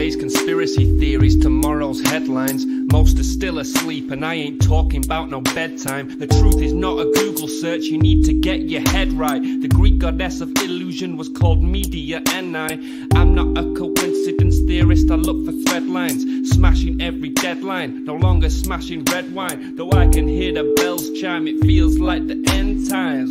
Yesterday's conspiracy theories, tomorrow's headlines. Most are still asleep and I ain't talking about no bedtime. The truth is not a Google search, you need to get your head right. The Greek goddess of illusion was called Media, and I'm not a coincidence theorist, I look for thread lines. Smashing every deadline, no longer smashing red wine. Though I can hear the bells chime, it feels like the end times.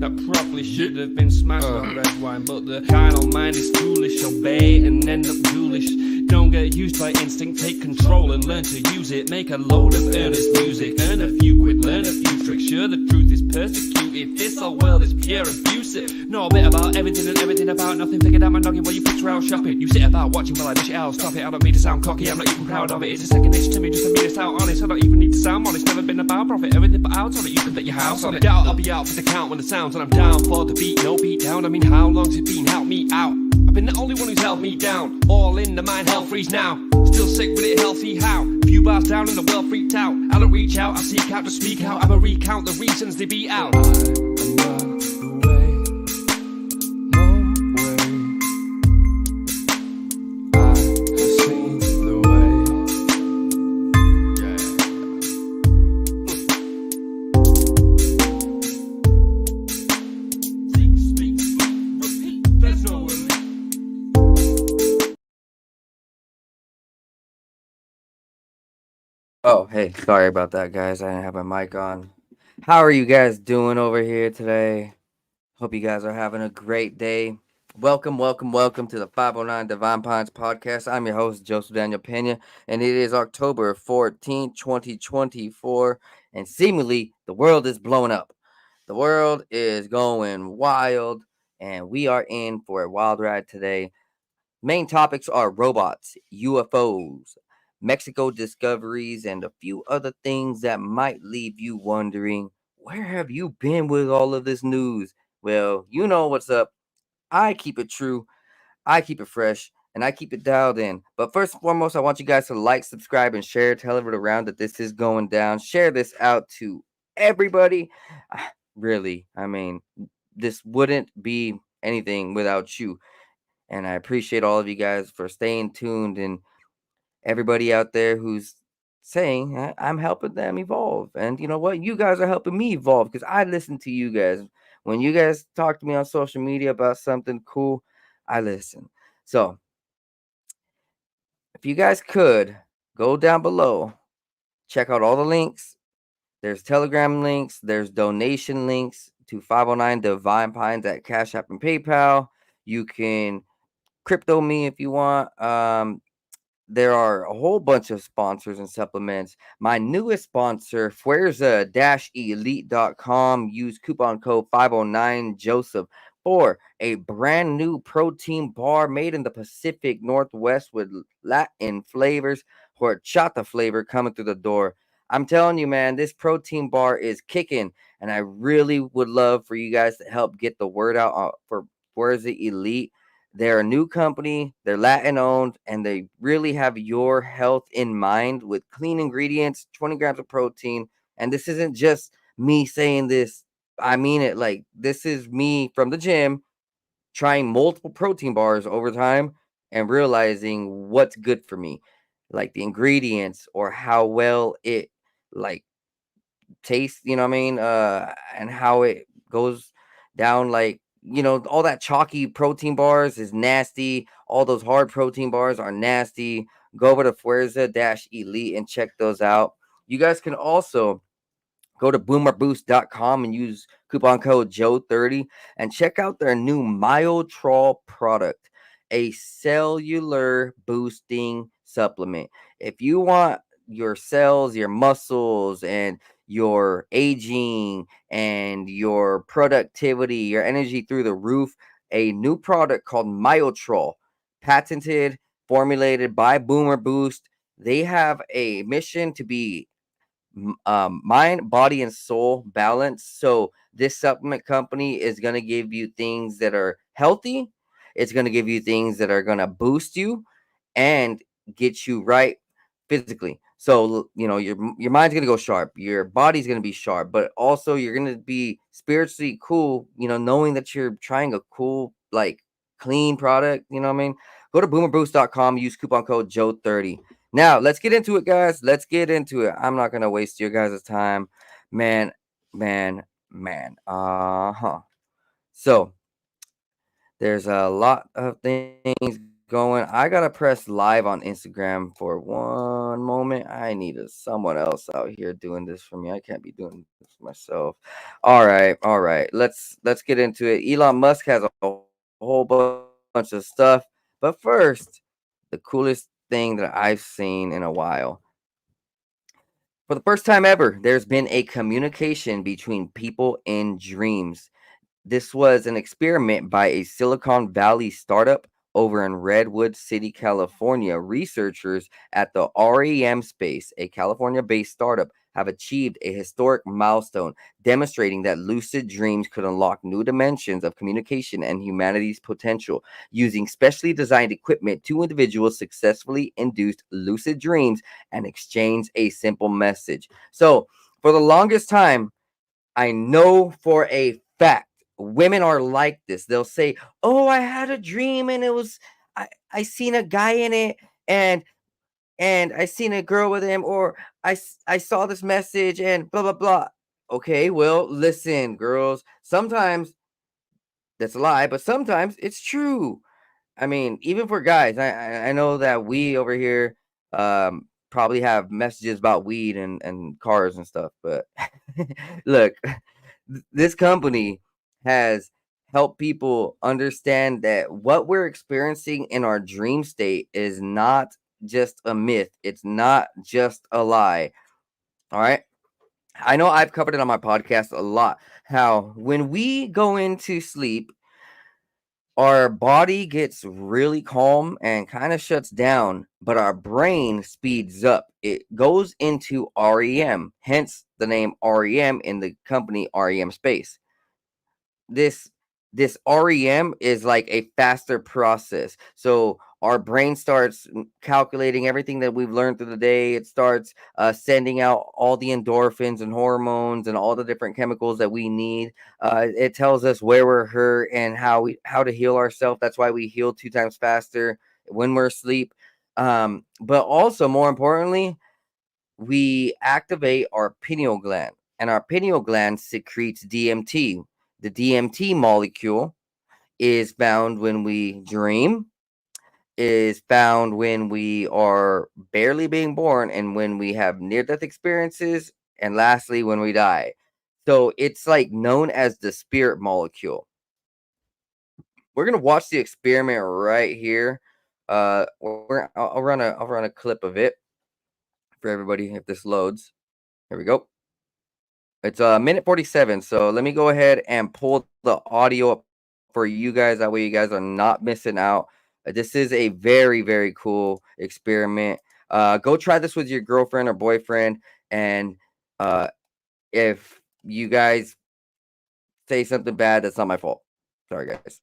That probably should have been smashed on red wine, but the carnal mind is foolish. Obey and end up ghoulish. Don't get used by instinct, take control and learn to use it. Make a load of earnest music, earn a few quid, learn a few tricks. Sure, the truth is persecuted, this whole world is pure abusive. Know a bit about everything and everything about nothing. Figured out my noggin while you picture out shopping. You sit about watching while I dish it out. Stop it, I don't mean to sound cocky, I'm not even proud of it. It's a second itch to me just to be this out honest. I don't even need to sound honest, never been about profit. Everything but out on it, you can bet your house on it. Doubt I'll be out for the count when the sounds, and I'm down for the beat, no beat down. I mean, how long's it been? Help me out. I've been the only one who's held me down. All in the mind, hell freeze now. Still sick with it, healthy how? Few bars down and the world freaked out. I don't reach out, I seek out to speak out. I'ma recount the reasons they beat out. Oh, hey, sorry about that, guys. I didn't have my mic on. How are you guys doing over here today? Hope you guys are having a great day. Welcome to the 509 Divine Pines podcast. I'm your host, Joseph Daniel Pena, and it is October 14th, 2024, and seemingly the world is blowing up. The world is going wild, and we are in for a wild ride today. Main topics are robots, UFOs, Mexico discoveries, and a few other things that might leave you wondering, where have you been with all of this news? Well, you know what's up. I keep it true, I keep it fresh, and I keep it dialed in. But first and foremost, I want you guys to like, subscribe, and share. Tell it around that this is going down. Share this out to everybody. Really, I mean, this wouldn't be anything without you. And I appreciate all of you guys for staying tuned and everybody out there who's saying I'm helping them evolve. And you know what? You guys are helping me evolve because I listen to you guys. When you guys talk to me on social media about something cool, I listen. So if you guys could go down below, check out all the links. There's Telegram links, there's donation links to 509 Divine Pines at Cash App and PayPal. You can crypto me if you want. There are a whole bunch of sponsors and supplements. My newest sponsor, Fuerza-Elite.com. Use coupon code 509 Joseph for a brand new protein bar made in the Pacific Northwest with Latin flavors, horchata flavor coming through the door. I'm telling you, man, this protein bar is kicking, and I really would love for you guys to help get the word out for Fuerza Elite. They're a new company, they're Latin owned, and they really have your health in mind with clean ingredients, 20 grams of protein. And this isn't just me saying this, I mean it. Like, this is me from the gym trying multiple protein bars over time and realizing what's good for me, like the ingredients or how well it like tastes, you know what I mean? And how it goes down, like, you know, all that chalky protein bars is nasty. All those hard protein bars are nasty. Go over to Fuerza-Elite and check those out. You guys can also go to boomerboost.com and use coupon code Joe30 and check out their new Myotrol product, a cellular boosting supplement. If you want your cells, your muscles, and your aging and your productivity, your energy through the roof, a new product called Myotrol, patented, formulated by Boomer Boost. They have a mission to be mind, body, and soul balance. So this supplement company is going to give you things that are healthy. It's going to give you things that are going to boost you and get you right physically. So, you know, your mind's going to go sharp, your body's going to be sharp, but also you're going to be spiritually cool, you know, knowing that you're trying a cool, like, clean product. You know what I mean? Go to boomerboost.com, use coupon code Joe30. Now, let's get into it, guys. Let's get into it. I'm not going to waste your guys' time. Man, man, man. So, there's a lot of things going. I gotta press live on Instagram for one moment. I need someone else out here doing this for me. I can't be doing this myself. All right. Let's get into it. Elon Musk has a whole bunch of stuff, but first, the coolest thing that I've seen in a while. For the first time ever, there's been a communication between people in dreams. This was an experiment by a Silicon Valley startup over in Redwood City, California. Researchers at the REM Space, a California based startup, have achieved a historic milestone demonstrating that lucid dreams could unlock new dimensions of communication and humanity's potential. Using specially designed equipment, two individuals successfully induced lucid dreams and exchanged a simple message. So, for the longest time, I know for a fact women are like this. They'll say, "Oh, I had a dream and it was I seen a guy in it and I seen a girl with him, or I saw this message and blah blah blah." Okay, well, listen, girls. Sometimes that's a lie, but sometimes it's true. I mean, even for guys, I know that we over here probably have messages about weed and cars and stuff, but look, this company has helped people understand that what we're experiencing in our dream state is not just a myth. It's not just a lie. All right. I know I've covered it on my podcast a lot. How when we go into sleep, our body gets really calm and kind of shuts down, but our brain speeds up. It goes into REM, hence the name REM in the company REM Space. this this REM is like a faster process. So our brain starts calculating everything that we've learned through the day. It starts sending out all the endorphins and hormones and all the different chemicals that we need. It tells us where we're hurt and how to heal ourselves. That's why we heal 2 times faster when we're asleep. But also, more importantly, we activate our pineal gland, and our pineal gland secretes DMT. The DMT molecule is found when we dream, is found when we are barely being born, and when we have near death experiences, and lastly, when we die. So it's like known as the spirit molecule. We're gonna watch the experiment right here. I'll run a clip of it for everybody if this loads. Here we go. It's a minute 47. So let me go ahead and pull the audio up for you guys. That way you guys are not missing out. This is a very, very cool experiment. Go try this with your girlfriend or boyfriend. And if you guys say something bad, that's not my fault. Sorry, guys.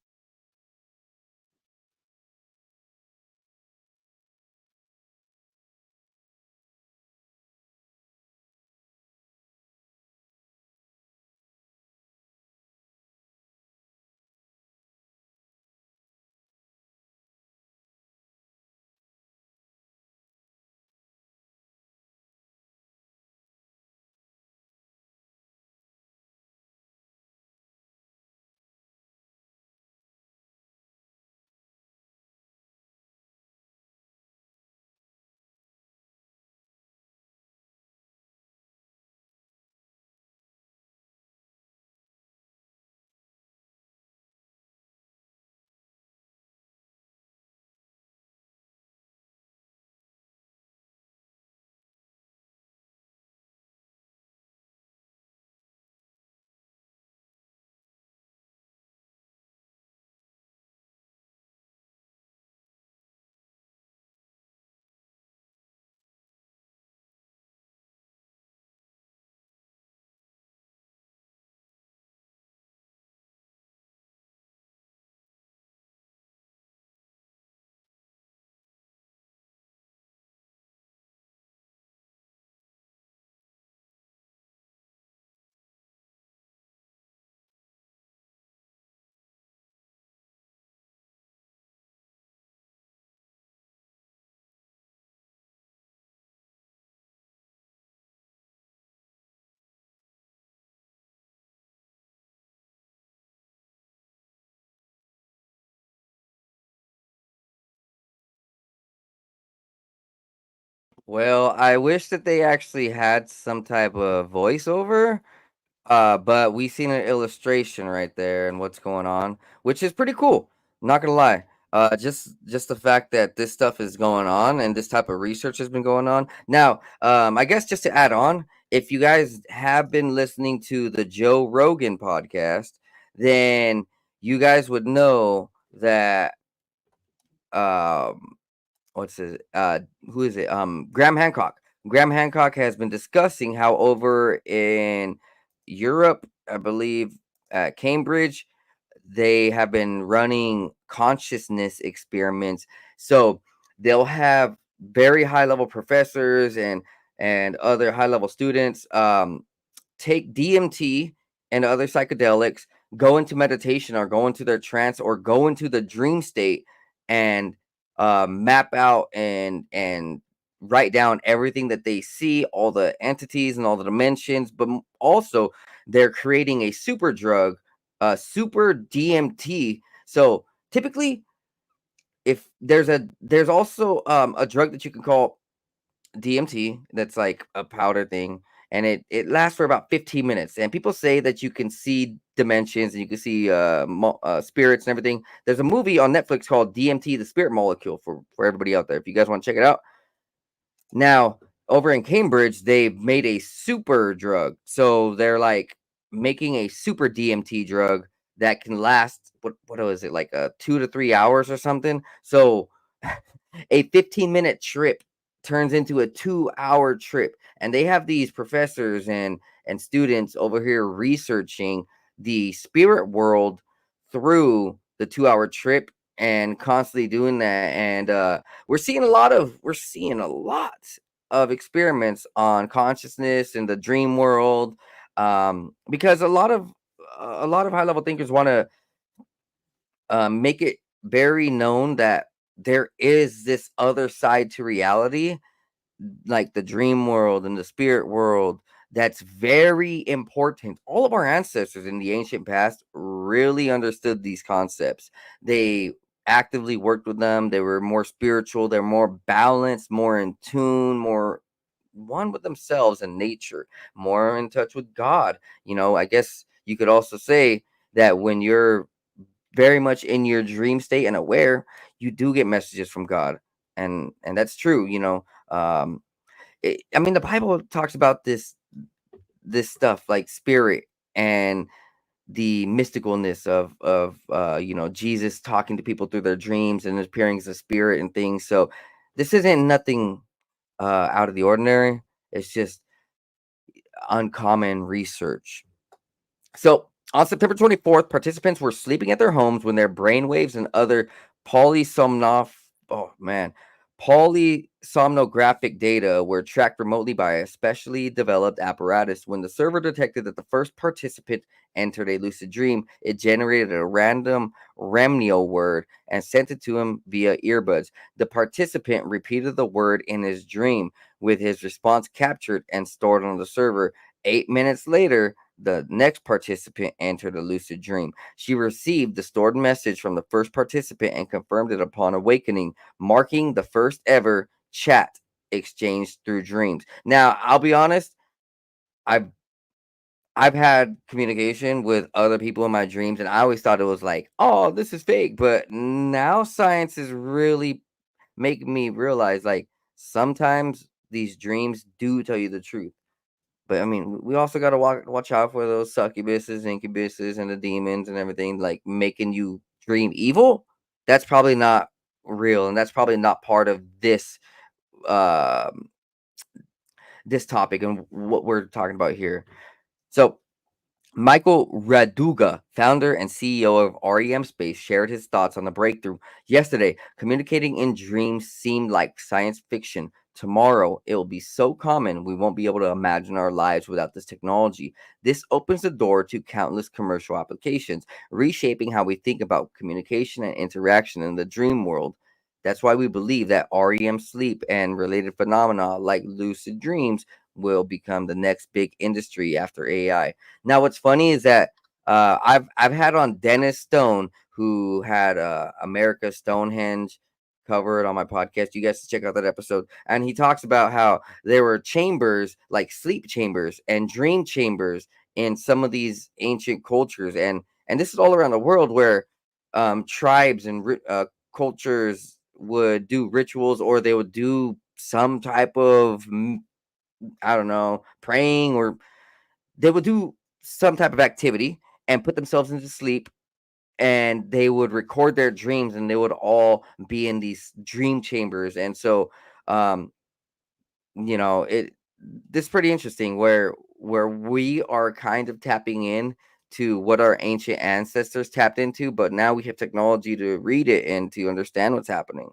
Well, I wish that they actually had some type of voiceover. But we seen an illustration right there and what's going on, which is pretty cool. Not gonna lie. Just the fact that this stuff is going on and this type of research has been going on. Now, I guess just to add on, if you guys have been listening to the Joe Rogan podcast, then you guys would know that um what's his who is it? Graham Hancock. Graham Hancock has been discussing how over in Europe, I believe at Cambridge, they have been running consciousness experiments. So they'll have very high level professors and other high level students take DMT and other psychedelics, go into meditation or go into their trance or go into the dream state and map out and write down everything that they see, all the entities and all the dimensions. But also, they're creating a super drug, super DMT. So typically, if there's also a drug that you can call DMT that's like a powder thing, and it lasts for about 15 minutes. And people say that you can see dimensions and you can see spirits and everything. There's a movie on Netflix called DMT, the Spirit Molecule, for everybody out there. If you guys want to check it out, now over in Cambridge, they've made a super drug. So they're like making a super DMT drug that can last what was it, like 2 to 3 hours or something. So a 15-minute trip turns into a 2-hour trip, and they have these professors and students over here researching the spirit world through the 2-hour trip and constantly doing that. And we're seeing a lot of experiments on consciousness in the dream world, because a lot of high level thinkers want to make it very known that there is this other side to reality, like the dream world and the spirit world, that's very important. All of our ancestors in the ancient past really understood these concepts. They actively worked with them. They were more spiritual, they're more balanced, more in tune, more one with themselves and nature, more in touch with God. I guess you could also say that when you're very much in your dream state and aware, you do get messages from God, and that's true. I mean, the Bible talks about this stuff like spirit and the mysticalness of Jesus talking to people through their dreams and appearing as a spirit and things. So this isn't nothing out of the ordinary. It's just uncommon research. So on September 24th, participants were sleeping at their homes when their brainwaves and other polysomnoph oh man, polysomnographic data were tracked remotely by a specially developed apparatus. When the server detected that the first participant entered a lucid dream, it generated a random Remnio word and sent it to him via earbuds. The participant repeated the word in his dream, with his response captured and stored on the server. 8 minutes later, the next participant entered a lucid dream. She received the stored message from the first participant and confirmed it upon awakening, marking the first ever chat exchanged through dreams. Now, I'll be honest, I've I've had communication with other people in my dreams, and I always thought it was like, oh, this is fake. But now science is really making me realize, like, sometimes these dreams do tell you the truth. But I mean, we also got to watch out for those succubuses, incubuses, and the demons and everything, like making you dream evil. That's probably not real, and that's probably not part of um this topic and what we're talking about here. So Michael Raduga, founder and CEO of REM Space, shared his thoughts on the breakthrough. Yesterday, communicating in dreams seemed like science fiction. Tomorrow, it will be so common we won't be able to imagine our lives without this technology. This opens the door to countless commercial applications, reshaping how we think about communication and interaction in the dream world. That's why we believe that REM sleep and related phenomena like lucid dreams will become the next big industry after AI. Now, what's funny is that I've had on Dennis Stone, who had America's Stonehenge. cover it on my podcast. You guys should check out that episode. And he talks about how there were chambers, like sleep chambers and dream chambers in some of these ancient cultures, and this is all around the world where tribes and cultures would do rituals, or they would do some type of, I don't know, praying, or they would do some type of activity and put themselves into sleep, and they would record their dreams, and they would all be in these dream chambers. And so um it this is pretty interesting, where we are kind of tapping in to what our ancient ancestors tapped into, but now we have technology to read it and to understand what's happening.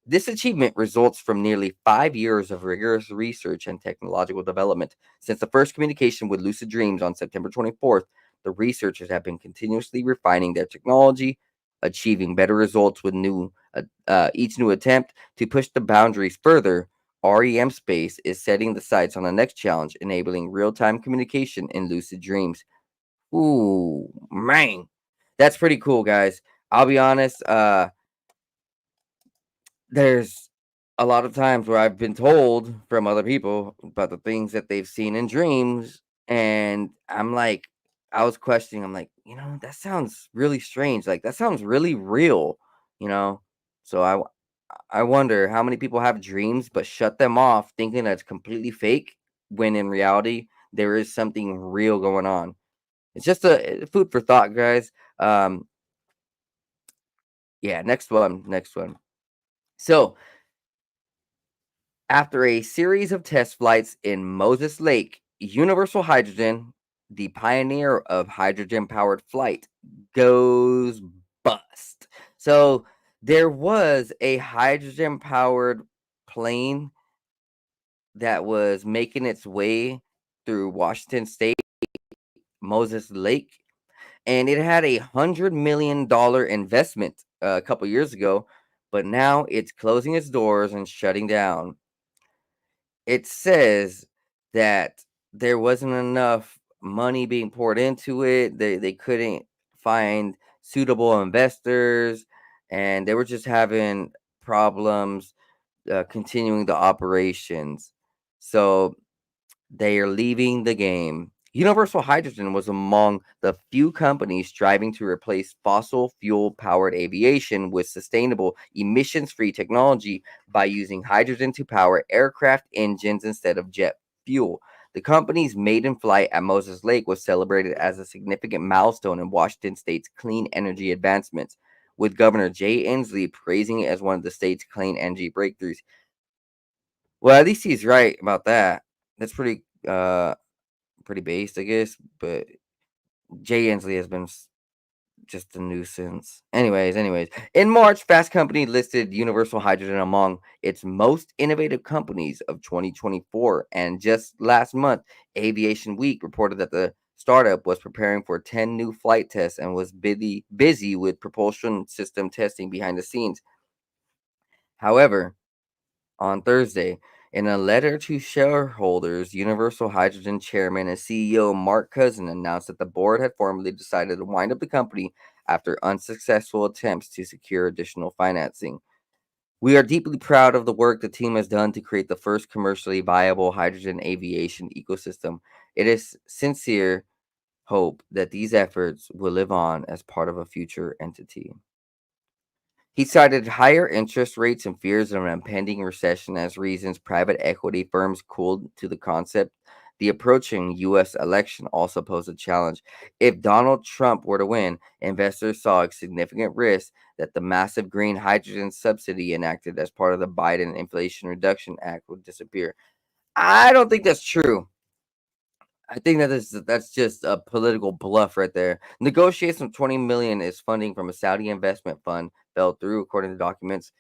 This achievement results from nearly 5 years of rigorous research and technological development. Since the first communication with lucid dreams on September 24th, the researchers have been continuously refining their technology, achieving better results with each new attempt. To push the boundaries further, REM Space is setting the sights on the next challenge, enabling real-time communication in lucid dreams. Ooh, man, that's pretty cool, guys. I'll be honest. There's a lot of times where I've been told from other people about the things that they've seen in dreams, and I'm like, I was questioning. I'm like, that sounds really strange. Like that sounds really real, you know. So I wonder how many people have dreams but shut them off, thinking that it's completely fake, when in reality there is something real going on. It's just a food for thought, guys. Um, yeah, next one. So, after a series of test flights in Moses Lake, Universal Hydrogen, the pioneer of hydrogen powered flight, goes bust. So there was a hydrogen powered plane that was making its way through Washington State, Moses Lake, and it had $100 million investment a couple years ago, but now it's closing its doors and shutting down. It says that there wasn't enough money being poured into it. They couldn't find suitable investors, and they were just having problems continuing the operations. So they are leaving the game. Universal Hydrogen was among the few companies striving to replace fossil fuel powered aviation with sustainable, emissions free technology by using hydrogen to power aircraft engines instead of jet fuel. The company's maiden flight at Moses Lake was celebrated as a significant milestone in Washington state's clean energy advancements, with Governor Jay Inslee praising it as one of the state's clean energy breakthroughs. Well, at least he's right about that. That's pretty based, I guess. But Jay Inslee has been just a nuisance. Anyways, in March, Fast Company listed Universal Hydrogen among its most innovative companies of 2024. And just last month, Aviation Week reported that the startup was preparing for 10 new flight tests and was busy with propulsion system testing behind the scenes. However, on Thursday, in a letter to shareholders, Universal Hydrogen chairman and CEO Mark Cousin announced that the board had formally decided to wind up the company after unsuccessful attempts to secure additional financing. We are deeply proud of the work the team has done to create the first commercially viable hydrogen aviation ecosystem. It is sincere hope that these efforts will live on as part of a future entity. He cited higher interest rates and fears of an impending recession as reasons. Private equity firms cooled to the concept. The approaching U.S. election also posed a challenge. If Donald Trump were to win, investors saw a significant risk that the massive green hydrogen subsidy enacted as part of the Biden Inflation Reduction Act would disappear. I don't think that's true. I think that's just a political bluff right there. Negotiation of 20 million is funding from a Saudi investment fund fell through, according to documents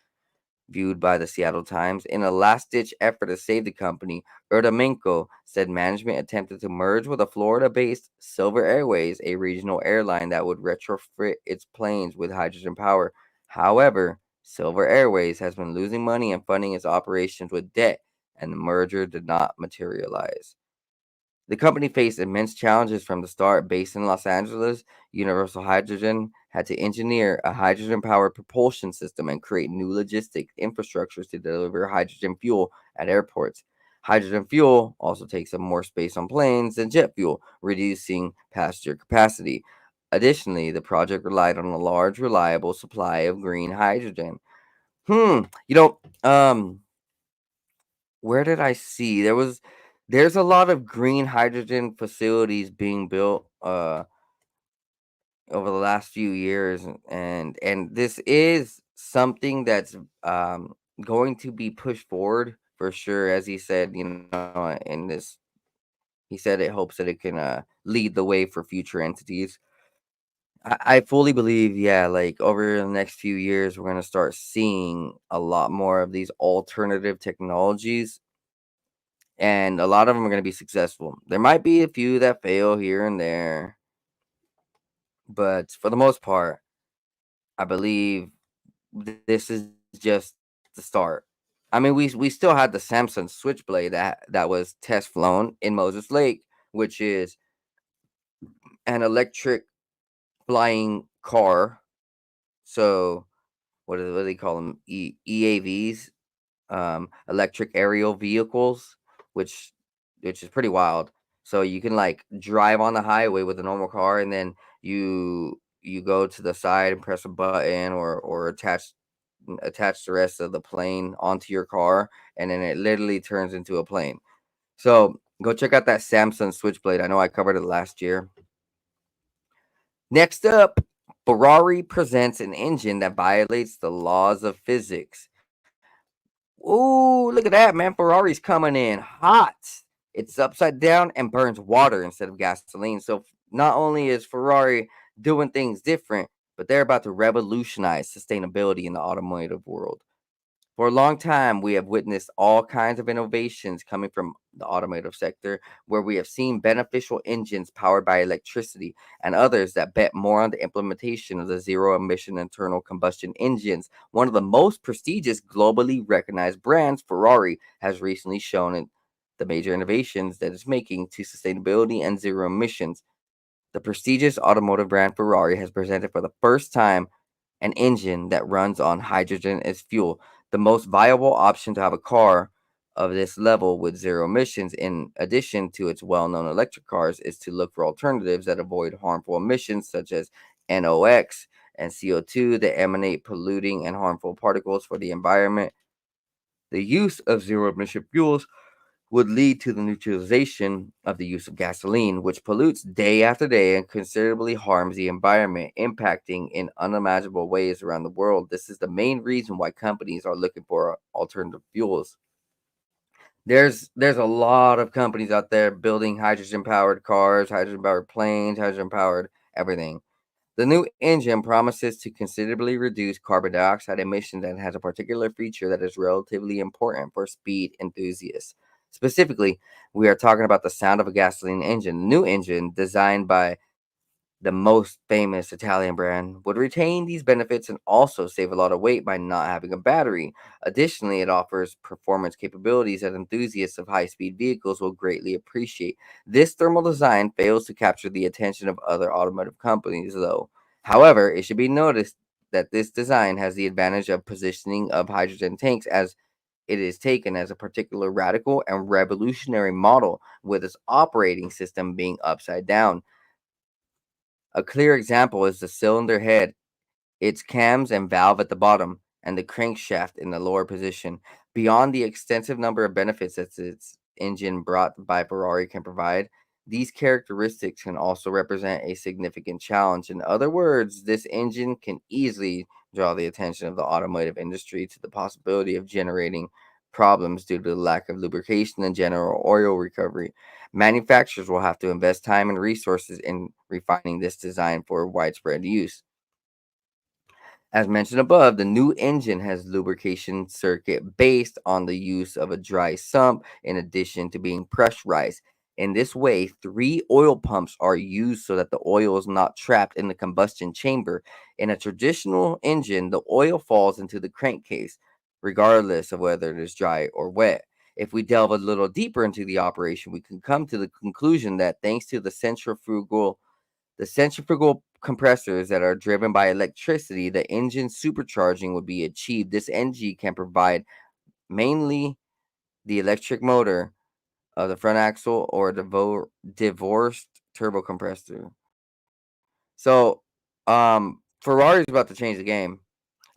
viewed by the Seattle Times. In a last-ditch effort to save the company, Erdomenko said management attempted to merge with a Florida-based Silver Airways, a regional airline that would retrofit its planes with hydrogen power. However, Silver Airways has been losing money and funding its operations with debt, and the merger did not materialize. The company faced immense challenges from the start. Based in Los Angeles, Universal Hydrogen had to engineer a hydrogen powered propulsion system and create new logistic infrastructures to deliver hydrogen fuel at airports. Hydrogen fuel also takes up more space on planes than jet fuel, reducing passenger capacity. Additionally, the project relied on a large, reliable supply of green hydrogen. Hmm. You know, where did I see there's a lot of green hydrogen facilities being built over the last few years, and this is something that's going to be pushed forward for sure, as he said, in this he said it hopes that it can lead the way for future entities. I fully believe, yeah, like over the next few years, we're going to start seeing a lot more of these alternative technologies, and a lot of them are going to be successful. There might be a few that fail here and there, but for the most part, I believe this is just the start. I mean, we still had the Samsung Switchblade that was test flown in Moses Lake, which is an electric flying car. So what do they call them? EAVs, electric aerial vehicles, which which is pretty wild. So you can like drive on the highway with a normal car, and then you go to the side and press a button, or attach the rest of the plane onto your car, and then it literally turns into a plane. So go check out that Samsung Switchblade. I know I covered it last year. Next up, Ferrari presents an engine that violates the laws of physics. Ooh, look at that, man. Ferrari's coming in hot. It's upside down and burns water instead of gasoline. So not only is Ferrari doing things different, but they're about to revolutionize sustainability in the automotive world. For a long time, we have witnessed all kinds of innovations coming from the automotive sector, where we have seen beneficial engines powered by electricity, and others that bet more on the implementation of the zero emission internal combustion engines. One of the most prestigious, globally recognized brands, Ferrari, has recently shown in the major innovations that it's making to sustainability and zero emissions. The prestigious automotive brand Ferrari has presented for the first time an engine that runs on hydrogen as fuel, the most viable option to have a car of this level with zero emissions. In addition to its well known electric cars, is to look for alternatives that avoid harmful emissions such as NOx and CO2 that emanate polluting and harmful particles for the environment. The use of zero emission fuels would lead to the neutralization of the use of gasoline, which pollutes day after day and considerably harms the environment, impacting in unimaginable ways around the world. This is the main reason why companies are looking for alternative fuels. There's a lot of companies out there building hydrogen powered cars, hydrogen powered planes, hydrogen powered everything. The new engine promises to considerably reduce carbon dioxide emissions and has a particular feature that is relatively important for speed enthusiasts. Specifically, we are talking about the sound of a gasoline engine. The new engine, designed by the most famous Italian brand, would retain these benefits and also save a lot of weight by not having a battery. Additionally, it offers performance capabilities that enthusiasts of high speed vehicles will greatly appreciate. This thermal design fails to capture the attention of other automotive companies, though. However, it should be noticed that this design has the advantage of positioning of hydrogen tanks, as it is taken as a particular radical and revolutionary model, with its operating system being upside down. A clear example is the cylinder head, its cams and valve at the bottom, and the crankshaft in the lower position. Beyond the extensive number of benefits that its engine brought by Ferrari can provide, these characteristics can also represent a significant challenge. In other words, this engine can easily draw the attention of the automotive industry to the possibility of generating problems due to the lack of lubrication and general oil recovery. Manufacturers will have to invest time and resources in refining this design for widespread use. As mentioned above, the new engine has lubrication circuit based on the use of a dry sump in addition to being pressurized. In this way, three oil pumps are used so that the oil is not trapped in the combustion chamber. In a traditional engine, the oil falls into the crankcase, regardless of whether it is dry or wet. If we delve a little deeper into the operation, we can come to the conclusion that thanks to the centrifugal The centrifugal compressors that are driven by electricity, the engine supercharging would be achieved. This NG can provide mainly the electric motor of the front axle or divorced turbo compressor. So, Ferrari's about to change the game.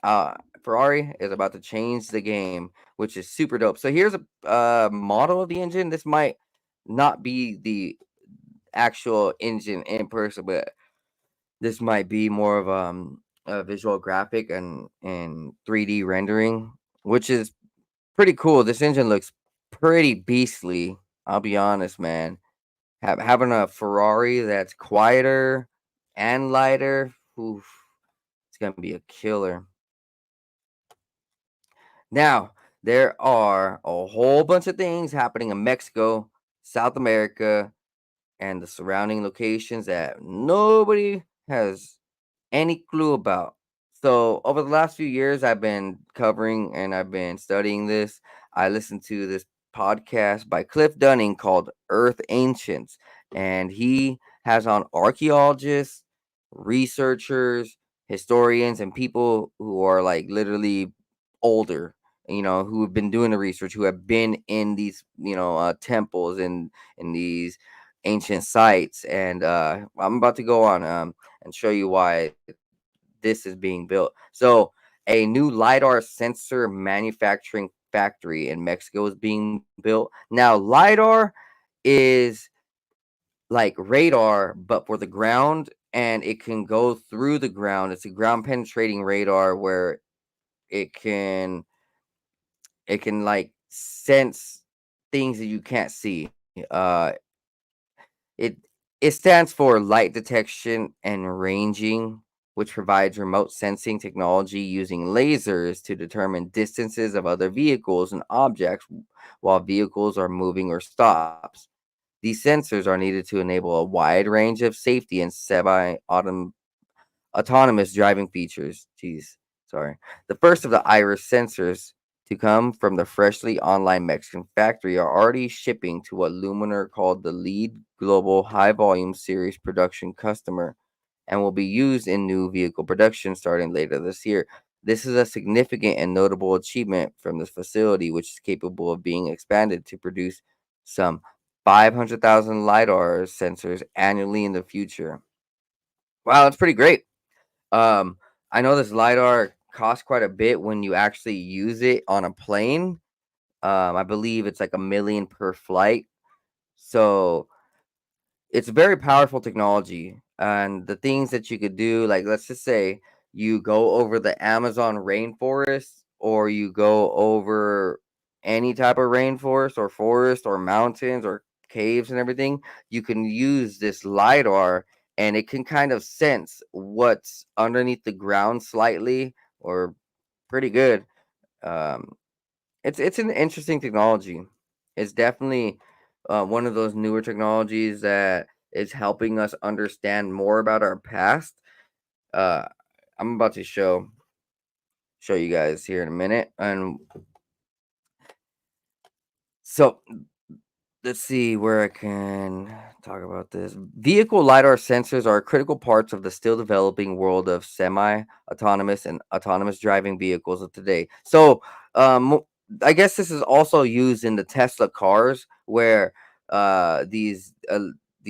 Uh, Ferrari is about to change the game, which is super dope. So here's a model of the engine. This might not be the actual engine in person, but this might be more of a visual graphic and 3D rendering, which is pretty cool. This engine looks pretty beastly. I'll be honest, man. Having a Ferrari that's quieter and lighter, oof, it's gonna be a killer. Now, there are a whole bunch of things happening in Mexico, South America, and the surrounding locations that nobody has any clue about. So, over the last few years, I've been covering and I've been studying this. I listened to this podcast by Cliff Dunning called Earth Ancients, and he has on archaeologists, researchers, historians, and people who are like literally older, who have been doing the research, who have been in these, temples and in these ancient sites. And I'm about to go on and show you why this is being built. So, a new LiDAR sensor manufacturing factory in Mexico is being built. Now, LiDAR is like radar, but for the ground, and it can go through the ground. It's a ground penetrating radar where it can like sense things that you can't see. It it stands for light detection and ranging, which provides remote sensing technology using lasers to determine distances of other vehicles and objects while vehicles are moving or stops. These sensors are needed to enable a wide range of safety and autonomous driving features. Jeez, sorry. The first of the iris sensors to come from the freshly online Mexican factory are already shipping to what Luminar called the lead global high volume series production customer and will be used in new vehicle production starting later this year. This is a significant and notable achievement from this facility, which is capable of being expanded to produce some 500,000 LiDAR sensors annually in the future. Wow, that's pretty great. Um, I know this LiDAR costs quite a bit when you actually use it on a plane. I believe it's like 1 million per flight. So it's very powerful technology. And the things that you could do, like let's just say you go over the Amazon rainforest or you go over any type of rainforest or forest or mountains or caves and everything, you can use this LiDAR and it can kind of sense what's underneath the ground slightly or pretty good. Um, it's an interesting technology. It's definitely one of those newer technologies that is helping us understand more about our past. Uh, I'm about to show you guys here in a minute, and so let's see where I can talk about this. Vehicle LiDAR sensors are critical parts of the still developing world of semi autonomous and autonomous driving vehicles of today. So, um, I guess this is also used in the Tesla cars where these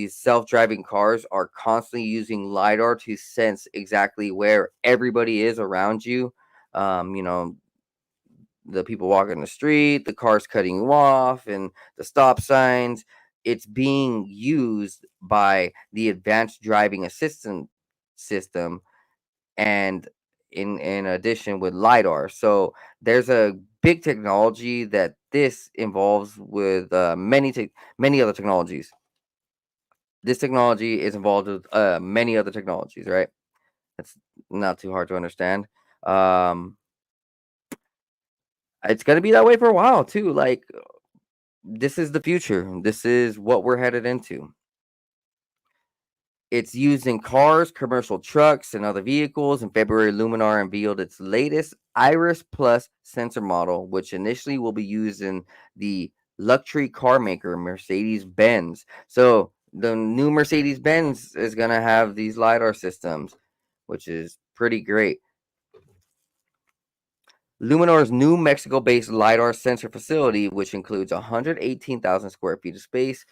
self driving cars are constantly using LiDAR to sense exactly where everybody is around you. You know, the people walking the street, the cars cutting you off, and the stop signs. It's being used by the advanced driving assistant system, and in addition with lidar. So there's a big technology that this involves with many other technologies. This technology is involved with many other technologies, right? That's not too hard to understand. Um, it's gonna be that way for a while too. Like this is the future. This is what we're headed into. It's used in cars, commercial trucks, and other vehicles. In February, Luminar unveiled its latest Iris Plus sensor model, which initially will be used in the luxury car maker Mercedes Benz. So the new Mercedes Benz is gonna have these lidar systems, which is pretty great. Luminar's new Mexico-based lidar sensor facility, which includes 118,000 square feet of space,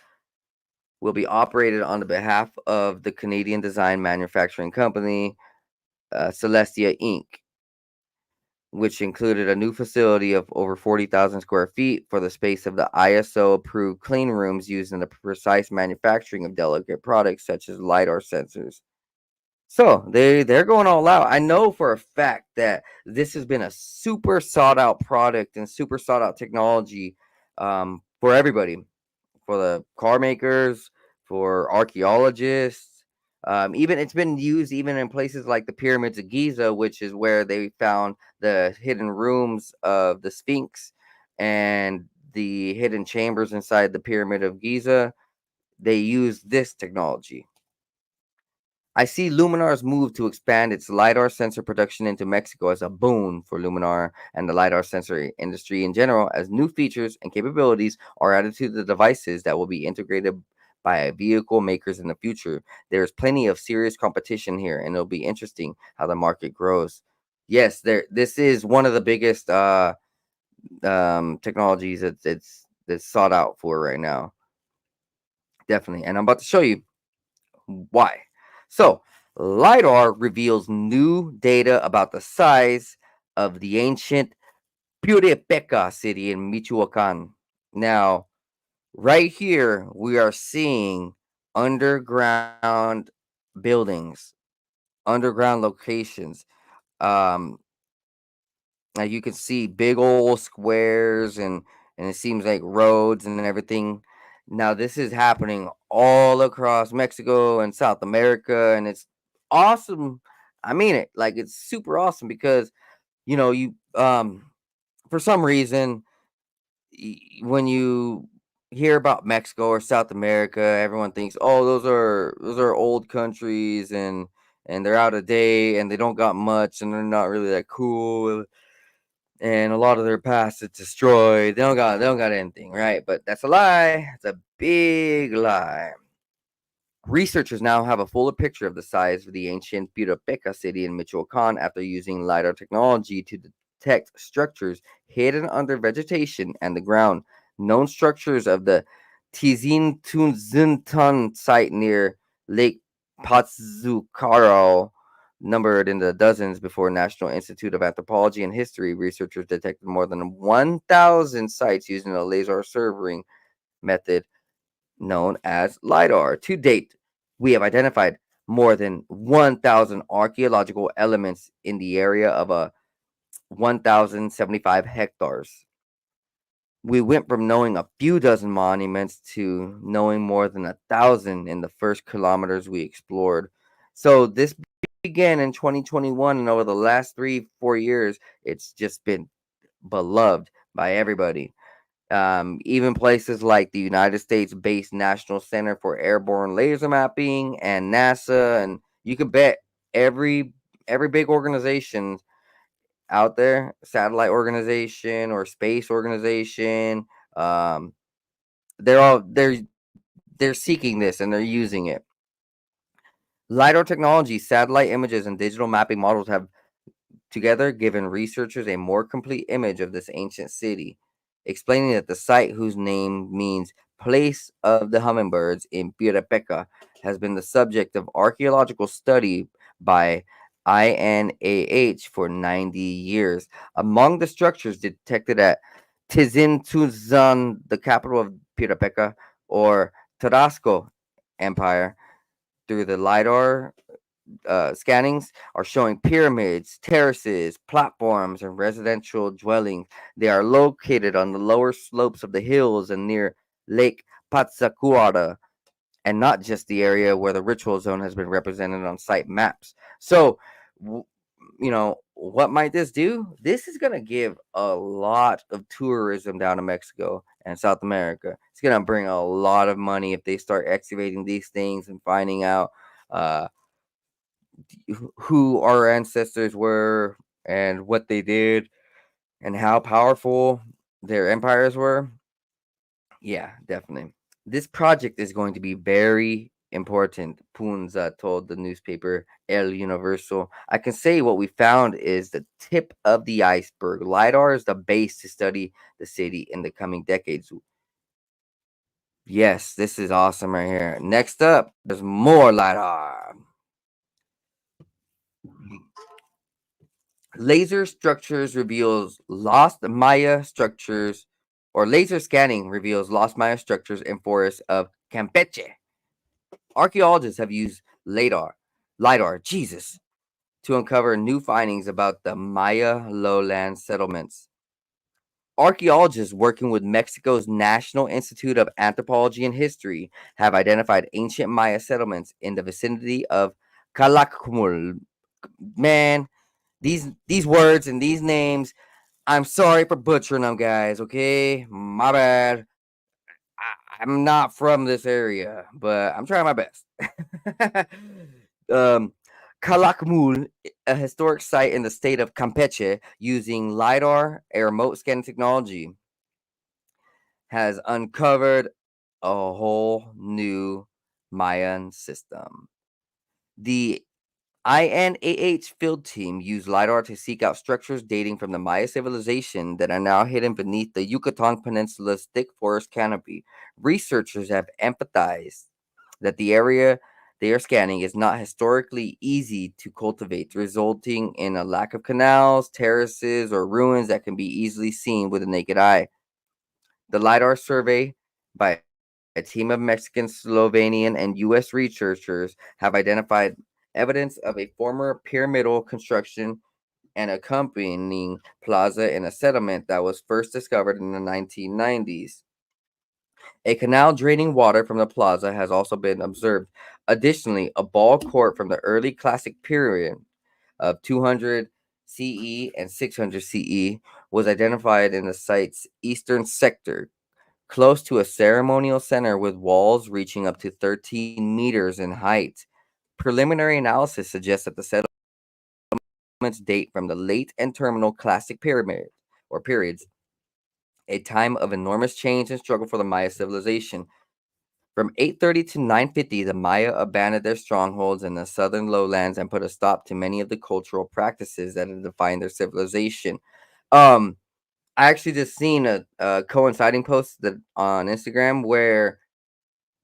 will be operated on the behalf of the Canadian design manufacturing company Celestia Inc., which included a new facility of over 40,000 square feet for the space of the ISO-approved clean rooms used in the precise manufacturing of delicate products such as LiDAR sensors. So they're going all out. I know for a fact that this has been a super sought out product and super sought out technology for everybody, for the car makers, for archaeologists. Even it's been used even in places like the pyramids of Giza, which is where they found the hidden rooms of the Sphinx and the hidden chambers inside the pyramid of Giza. They use this technology. I see Luminar's move to expand its LiDAR sensor production into Mexico as a boon for Luminar and the LiDAR sensor industry in general, as new features and capabilities are added to the devices that will be integrated by vehicle makers in the future. There's plenty of serious competition here, and it'll be interesting how the market grows. Yes, this is one of the biggest technologies that's sought out for right now. Definitely. And I'm about to show you why. So, LiDAR reveals new data about the size of the ancient Purepeca city in Michoacan. Now, right here, we are seeing underground buildings, underground locations. Um, Now you can see big old squares and it seems like roads and everything. Now this is happening all across Mexico and South America, and it's awesome. I mean it, like it's super awesome because you for some reason when you hear about Mexico or South America, everyone thinks, oh, those are old countries and they're out of date and they don't got much and they're not really that cool and a lot of their past is destroyed. They don't got anything, right? But that's a lie. It's a big lie. Researchers now have a fuller picture of the size of the ancient Pirapeca city in Michoacan after using LiDAR technology to detect structures hidden under vegetation and the ground. Known structures of the Tizintunzintan site near Lake Patzucaro numbered in the dozens before National Institute of Anthropology and History. Researchers detected more than 1,000 sites using a laser surveying method known as LiDAR. To date, we have identified more than 1,000 archaeological elements in the area of 1,075 hectares. We went from knowing a few dozen monuments to knowing more than 1,000 in the first kilometers we explored. So this began in 2021, and over the last 3-4 years, it's just been beloved by everybody. Even places like the United States-based National Center for Airborne Laser Mapping and NASA, and you could bet every big organization out there, satellite organization or space organization, um, they're seeking this and they're using it. LiDAR technology, satellite images, and digital mapping models have together given researchers a more complete image of this ancient city, explaining that the site, whose name means place of the hummingbirds in Pirapeca, has been the subject of archaeological study by INAH for 90 years. Among the structures detected at Tizintuzan, the capital of Pirapeca, or Tarasco Empire, through the LiDAR scannings are showing pyramids, terraces, platforms, and residential dwellings. They are located on the lower slopes of the hills and near Lake Patsacuara, and not just the area where the ritual zone has been represented on site maps. So, what might this do? This is going to give a lot of tourism down to Mexico and South America. It's going to bring a lot of money if they start excavating these things and finding out uh, who our ancestors were and what they did and how powerful their empires were. Yeah, definitely. This project is going to be very important, Punza told the newspaper El Universo. I can say what we found is the tip of the iceberg. LiDAR is the base to study the city in the coming decades. Yes, this is awesome right here. Next up, there's more LiDAR. Laser structures reveals lost Maya structures, or laser scanning reveals lost Maya structures in forests of Campeche. Archaeologists have used LiDAR, Jesus, to uncover new findings about the Maya lowland settlements. Archaeologists working with Mexico's National Institute of Anthropology and History have identified ancient Maya settlements in the vicinity of Calakmul. Man, these words and these names, I'm sorry for butchering them, guys. Okay, my bad. I'm not from this area, but I'm trying my best. um, Calakmul, a historic site in the state of Campeche, using LiDAR, a remote scanning technology, has uncovered a whole new Mayan system. The INAH field team used LiDAR to seek out structures dating from the Maya civilization that are now hidden beneath the Yucatan Peninsula's thick forest canopy. Researchers have empathized that the area they are scanning is not historically easy to cultivate, resulting in a lack of canals, terraces, or ruins that can be easily seen with the naked eye. The LiDAR survey by a team of Mexican, Slovenian, and U.S. researchers have identified evidence of a former pyramidal construction and accompanying plaza in a settlement that was first discovered in the 1990s. A canal draining water from the plaza has also been observed. Additionally, a ball court from the early classic period of 200 CE and 600 CE was identified in the site's eastern sector, close to a ceremonial center with walls reaching up to 13 meters in height. Preliminary analysis suggests that the settlements date from the late and terminal classic pyramid or periods, a time of enormous change and struggle for the Maya civilization. From 830 to 950, the Maya abandoned their strongholds in the southern lowlands and put a stop to many of the cultural practices that had defined their civilization. Um, I actually just seen a coinciding post that on Instagram where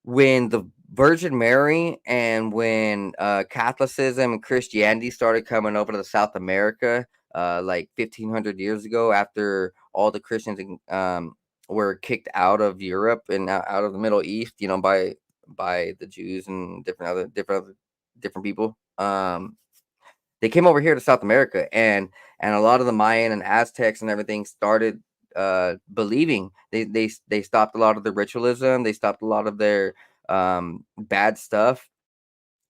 when the Virgin Mary and when Catholicism and Christianity started coming over to South America, like 1500 years ago, after all the Christians were kicked out of Europe and out of the Middle East, by the Jews and different people. They came over here to South America, and a lot of the Mayan and Aztecs and everything started believing. They stopped a lot of the ritualism. They stopped a lot of their bad stuff,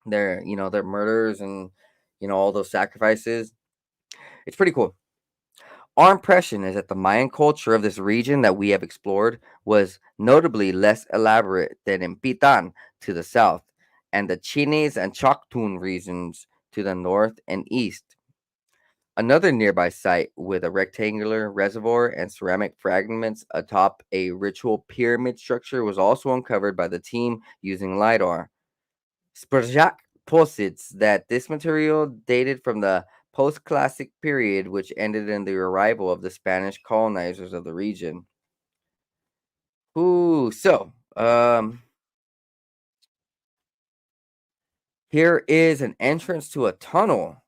their murders and all those sacrifices. It's pretty cool. Our impression is that the Mayan culture of this region that we have explored was notably less elaborate than in Pitan to the south, and the Chines and Choctun regions to the north and east. Another nearby site with a rectangular reservoir and ceramic fragments atop a ritual pyramid structure was also uncovered by the team using LiDAR. Spurjak posits that this material dated from the post-classic period, which ended in the arrival of the Spanish colonizers of the region. Ooh, so here is an entrance to a tunnel.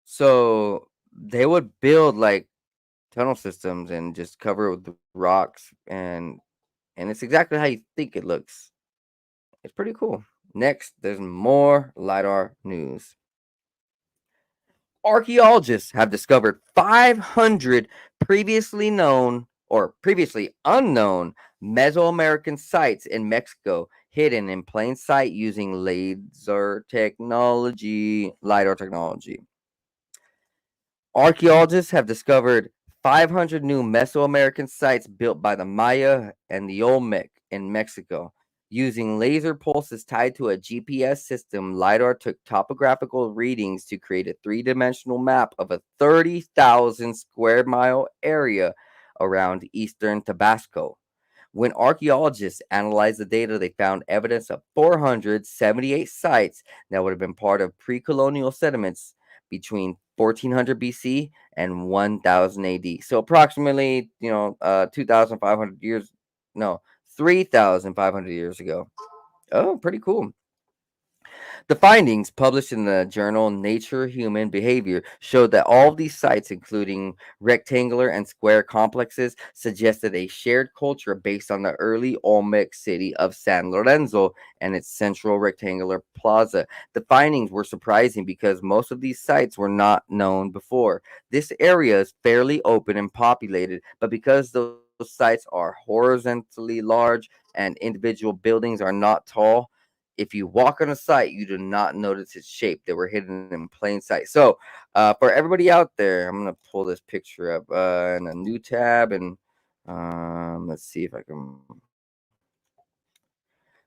So they would build like tunnel systems and just cover it with rocks, and it's exactly how you think it looks. It's pretty cool. Next, there's more LiDAR news. Archaeologists have discovered 500 previously unknown Mesoamerican sites in Mexico, hidden in plain sight using LiDAR technology. Archaeologists have discovered 500 new Mesoamerican sites built by the Maya and the Olmec in Mexico. Using laser pulses tied to a GPS system, LiDAR took topographical readings to create a three-dimensional map of a 30,000 square mile area around eastern Tabasco. When archaeologists analyzed the data, they found evidence of 478 sites that would have been part of pre-colonial settlements between 1400 BC and 1000 AD. So approximately, 2500 years, no, 3500 years ago. Oh, pretty cool. The findings published in the journal Nature Human Behavior showed that all of these sites, including rectangular and square complexes, suggested a shared culture based on the early Olmec city of San Lorenzo and its central rectangular plaza. The findings were surprising because most of these sites were not known before. This area is fairly open and populated, but because those sites are horizontally large and individual buildings are not tall, if you walk on a site, you do not notice its shape. They were hidden in plain sight. So, for everybody out there, I'm gonna pull this picture up in a new tab, and let's see if I can.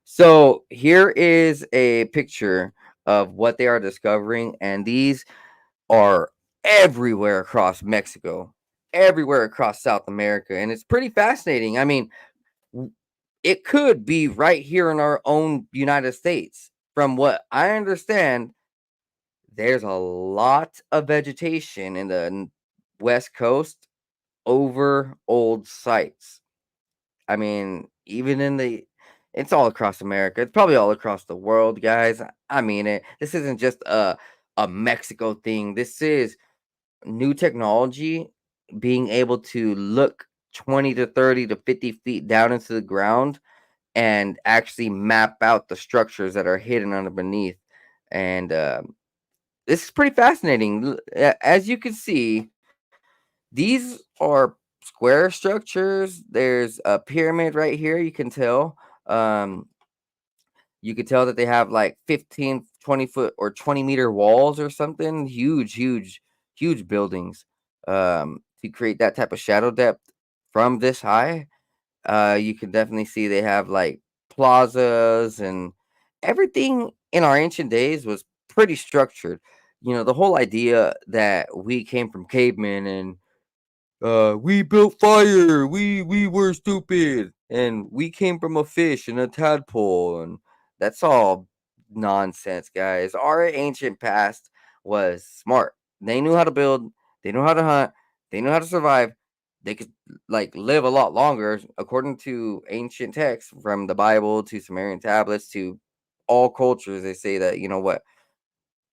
So here is a picture of what they are discovering, and these are everywhere across Mexico, everywhere across South America, and it's pretty fascinating. I mean, w- it could be right here in our own United States. From what I understand, there's a lot of vegetation in the West Coast over old sites. I mean, even in the it's all across America. It's probably all across the world, guys. I mean it. This isn't just a Mexico thing. This is new technology being able to look 20 to 30 to 50 feet down into the ground and actually map out the structures that are hidden underneath. And this is pretty fascinating. As you can see, these are square structures. There's a pyramid right here. Um, you could tell that they have like 15, 20 foot or 20-meter walls or something. Huge, huge, huge buildings. To create that type of shadow depth from this high, you can definitely see they have like plazas, and everything in our ancient days was pretty structured. The whole idea that we came from cavemen and we built fire. We were stupid, and we came from a fish and a tadpole, and that's all nonsense, guys. Our ancient past was smart. They knew how to build. They knew how to hunt. They knew how to survive. They could like live a lot longer, according to ancient texts from the Bible to Sumerian tablets to all cultures. They say that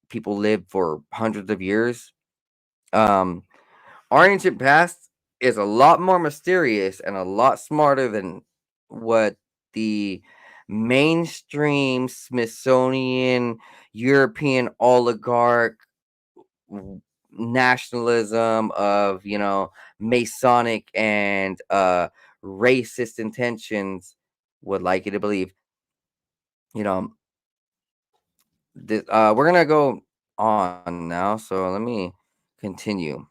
people live for hundreds of years. Um, our ancient past is a lot more mysterious and a lot smarter than what the mainstream Smithsonian European oligarch nationalism of Masonic and racist intentions would like you to believe. You know, we're gonna go on now, so let me continue.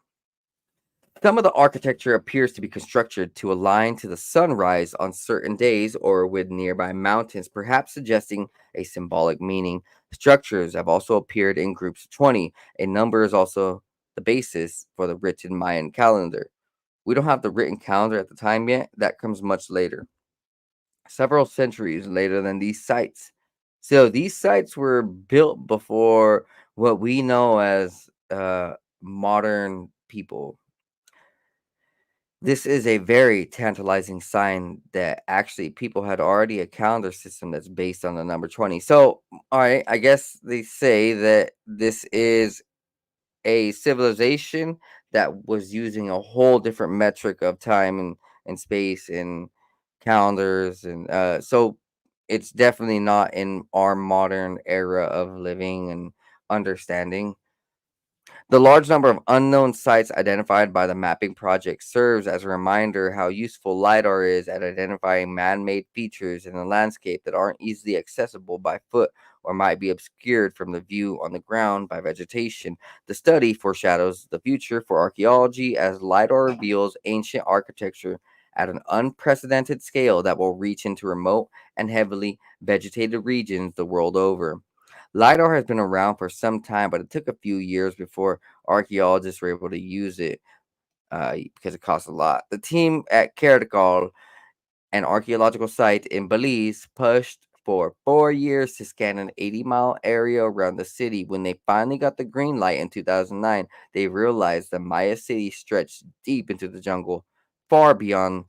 Some of the architecture appears to be constructed to align to the sunrise on certain days or with nearby mountains, perhaps suggesting a symbolic meaning. Structures have also appeared in groups of 20. A number is also the basis for the written Mayan calendar. We don't have the written calendar at the time yet, that comes much later, several centuries later than these sites. So these sites were built before what we know as modern people. This is a very tantalizing sign that actually people had already a calendar system that's based on the number 20. So, all right, I guess they say that this is a civilization that was using a whole different metric of time and space and calendars. And so it's definitely not in our modern era of living and understanding. The large number of unknown sites identified by the mapping project serves as a reminder how useful LiDAR is at identifying man made features in the landscape that aren't easily accessible by foot or might be obscured from the view on the ground by vegetation. The study foreshadows the future for archaeology as LiDAR reveals ancient architecture at an unprecedented scale that will reach into remote and heavily vegetated regions the world over. LiDAR has been around for some time, but it took a few years before archaeologists were able to use it because it costs a lot. The team at Caracol an archaeological site in Belize pushed for 4 years to scan an 80-mile area around the city. When they finally got the green light in 2009, they realized the Maya city stretched deep into the jungle, far beyond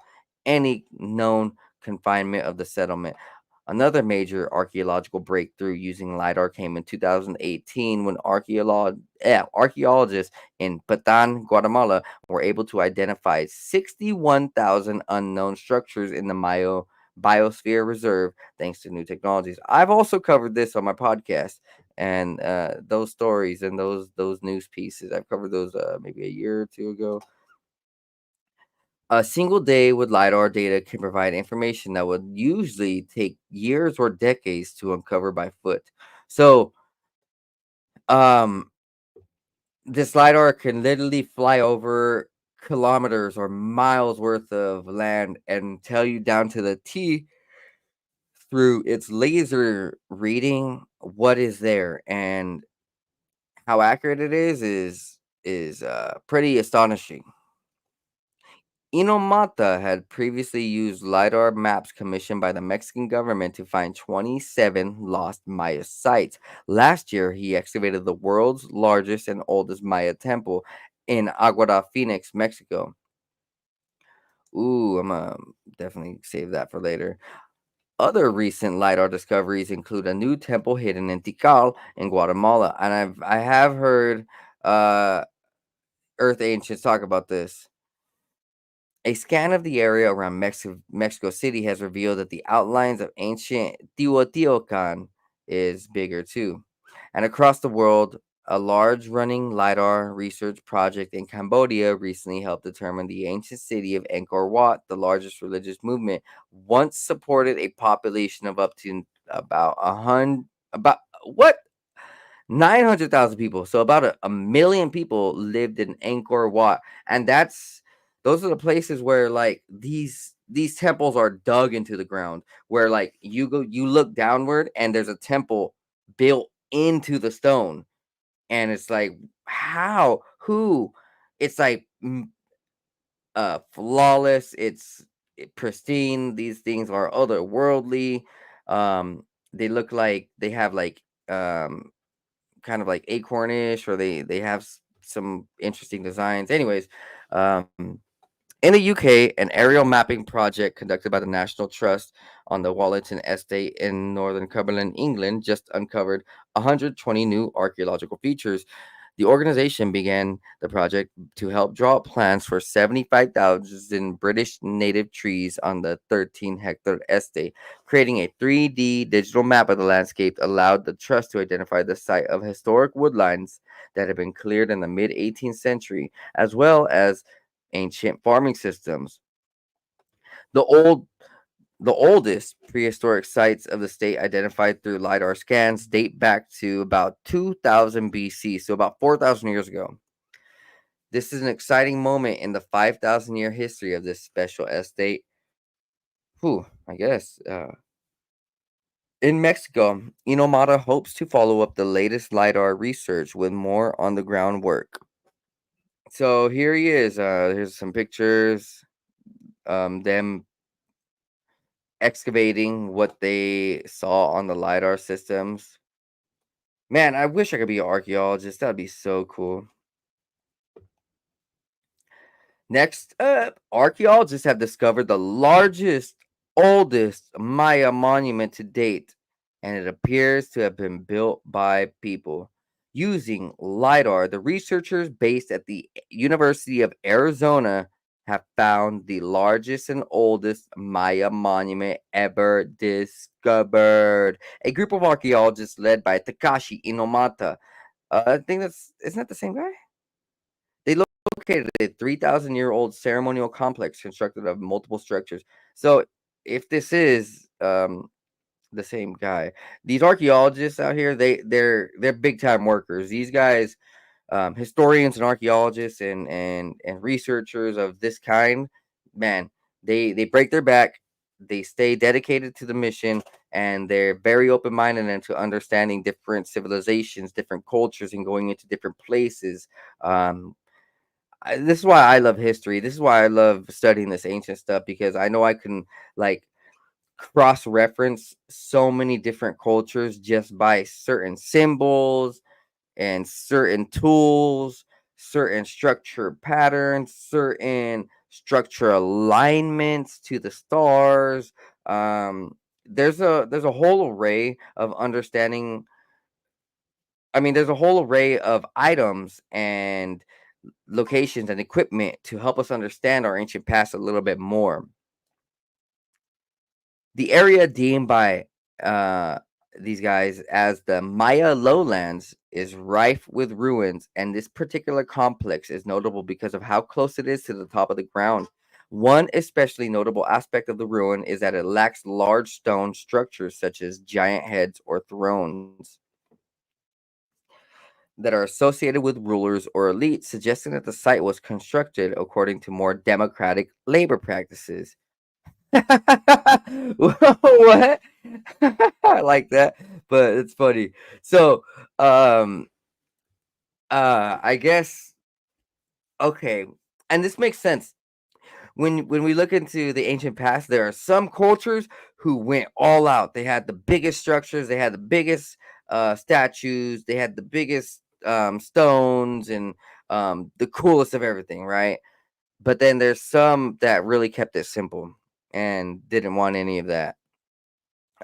any known confinement of the settlement. Another major archaeological breakthrough using LiDAR came in 2018 when archaeologists in Patan, Guatemala, were able to identify 61,000 unknown structures in the Biosphere Reserve thanks to new technologies. I've also covered this on my podcast, and those stories and those news pieces, I've covered those maybe a year or two ago. A single day with LiDAR data can provide information that would usually take years or decades to uncover by foot. So, um, this LiDAR can literally fly over kilometers or miles worth of land and tell you down to the T through its laser reading what is there, and how accurate it is pretty astonishing. Inomata had previously used LiDAR maps commissioned by the Mexican government to find 27 lost Maya sites. Last year, he excavated the world's largest and oldest Maya temple in Aguada, Phoenix, Mexico. Ooh, I'm gonna definitely save that for later. Other recent LiDAR discoveries include a new temple hidden in Tikal in Guatemala, and I have heard uh, Earth Ancients talk about this. A scan of the area around Mexico City has revealed that the outlines of ancient Teotihuacan is bigger too. And across the world, a large running LiDAR research project in Cambodia recently helped determine the ancient city of Angkor Wat, the largest religious movement, once supported a population of up to about about what 900,000 people. So about a million people lived in Angkor Wat. And those are the places where like these temples are dug into the ground, where like you look downward and there's a temple built into the stone. And it's like, how? Who? It's like flawless, pristine. These things are otherworldly. They look like they have like kind of like acornish, or they have some interesting designs. Anyways, um, in the UK, an aerial mapping project conducted by the National Trust on the Wallington Estate in northern Cumberland, England, just uncovered 120 new archaeological features. The organization began the project to help draw up plans for 75,000 British native trees on the 13-hectare estate. Creating a 3D digital map of the landscape allowed the trust to identify the site of historic woodlines that had been cleared in the mid 18th century, as well as ancient farming systems. The old the oldest prehistoric sites of the state identified through LiDAR scans date back to about 2000 BC, so about 4,000 years ago. This is an exciting moment in the 5,000-year history of this special estate. Whew, I guess. In Mexico, Inomata hopes to follow up the latest LiDAR research with more on the ground work. So here he is. Here's some pictures. Them excavating what they saw on the LiDAR systems. Man, I wish I could be an archaeologist. That'd be so cool. Next up, archaeologists have discovered the largest, oldest Maya monument to date, and it appears to have been built by people. Using LiDAR, the researchers based at the University of Arizona have found the largest and oldest Maya monument ever discovered. A group of archaeologists led by Takashi Inomata. I think isn't that the same guy? They located a 3,000-year-old ceremonial complex constructed of multiple structures. So, if this is the same guy, these archaeologists out here, they're big time workers. These guys, historians and archaeologists and researchers of this kind, man, they break their back. They stay dedicated to the mission, and they're very open minded into understanding different civilizations, different cultures, and going into different places. Um, this is why I love history. This is why I love studying this ancient stuff because I know I can like cross reference so many different cultures just by certain symbols and certain tools, certain structure patterns, certain structure alignments to the stars. There's a whole array of understanding. I mean, there's a whole array of items and locations and equipment to help us understand our ancient past a little bit more. The area deemed by uh, these guys as the Maya lowlands is rife with ruins, and this particular complex is notable because of how close it is to the top of the ground. One especially notable aspect of the ruin is that it lacks large stone structures such as giant heads or thrones that are associated with rulers or elites, suggesting that the site was constructed according to more democratic labor practices. What? I like that, but it's funny. So, um, I guess okay, and this makes sense when we look into the ancient past. There are some cultures who went all out. They had the biggest structures. They had the biggest statues. They had the biggest stones and the coolest of everything, right? But then there's some that really kept it simple and didn't want any of that.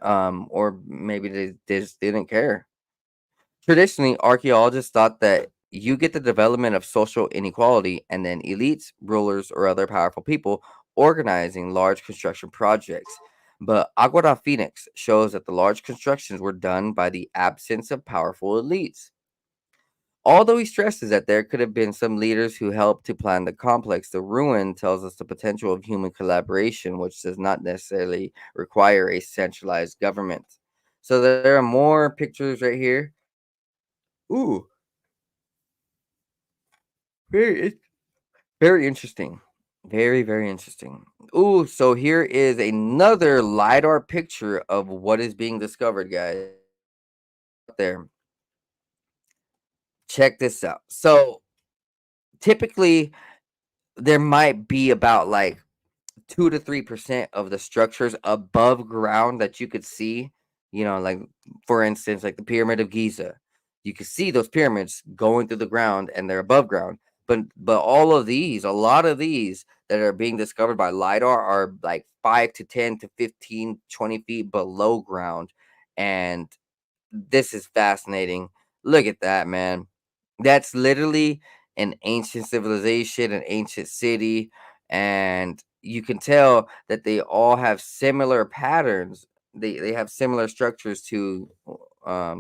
Or maybe they just didn't care. Traditionally, archaeologists thought that you get the development of social inequality and then elites, rulers, or other powerful people organizing large construction projects. But Agora Phoenix shows that the large constructions were done by the absence of powerful elites. Although he stresses that there could have been some leaders who helped to plan the complex, the ruin tells us the potential of human collaboration, which does not necessarily require a centralized government. So there are more pictures right here. Ooh, very, very interesting. Very, very interesting. Ooh, so here is another LiDAR picture of what is being discovered, guys. Out there. Check this out. So typically, there might be about like 2 to 3% of the structures above ground that you could see. Like for instance, like the Pyramid of Giza. You can see those pyramids going through the ground and they're above ground. But all of these, a lot of these that are being discovered by LiDAR are like 5 to 10 to 15, 20 feet below ground. And this is fascinating. Look at that, man. That's literally an ancient civilization, an ancient city, and you can tell that they all have similar patterns. They have similar structures to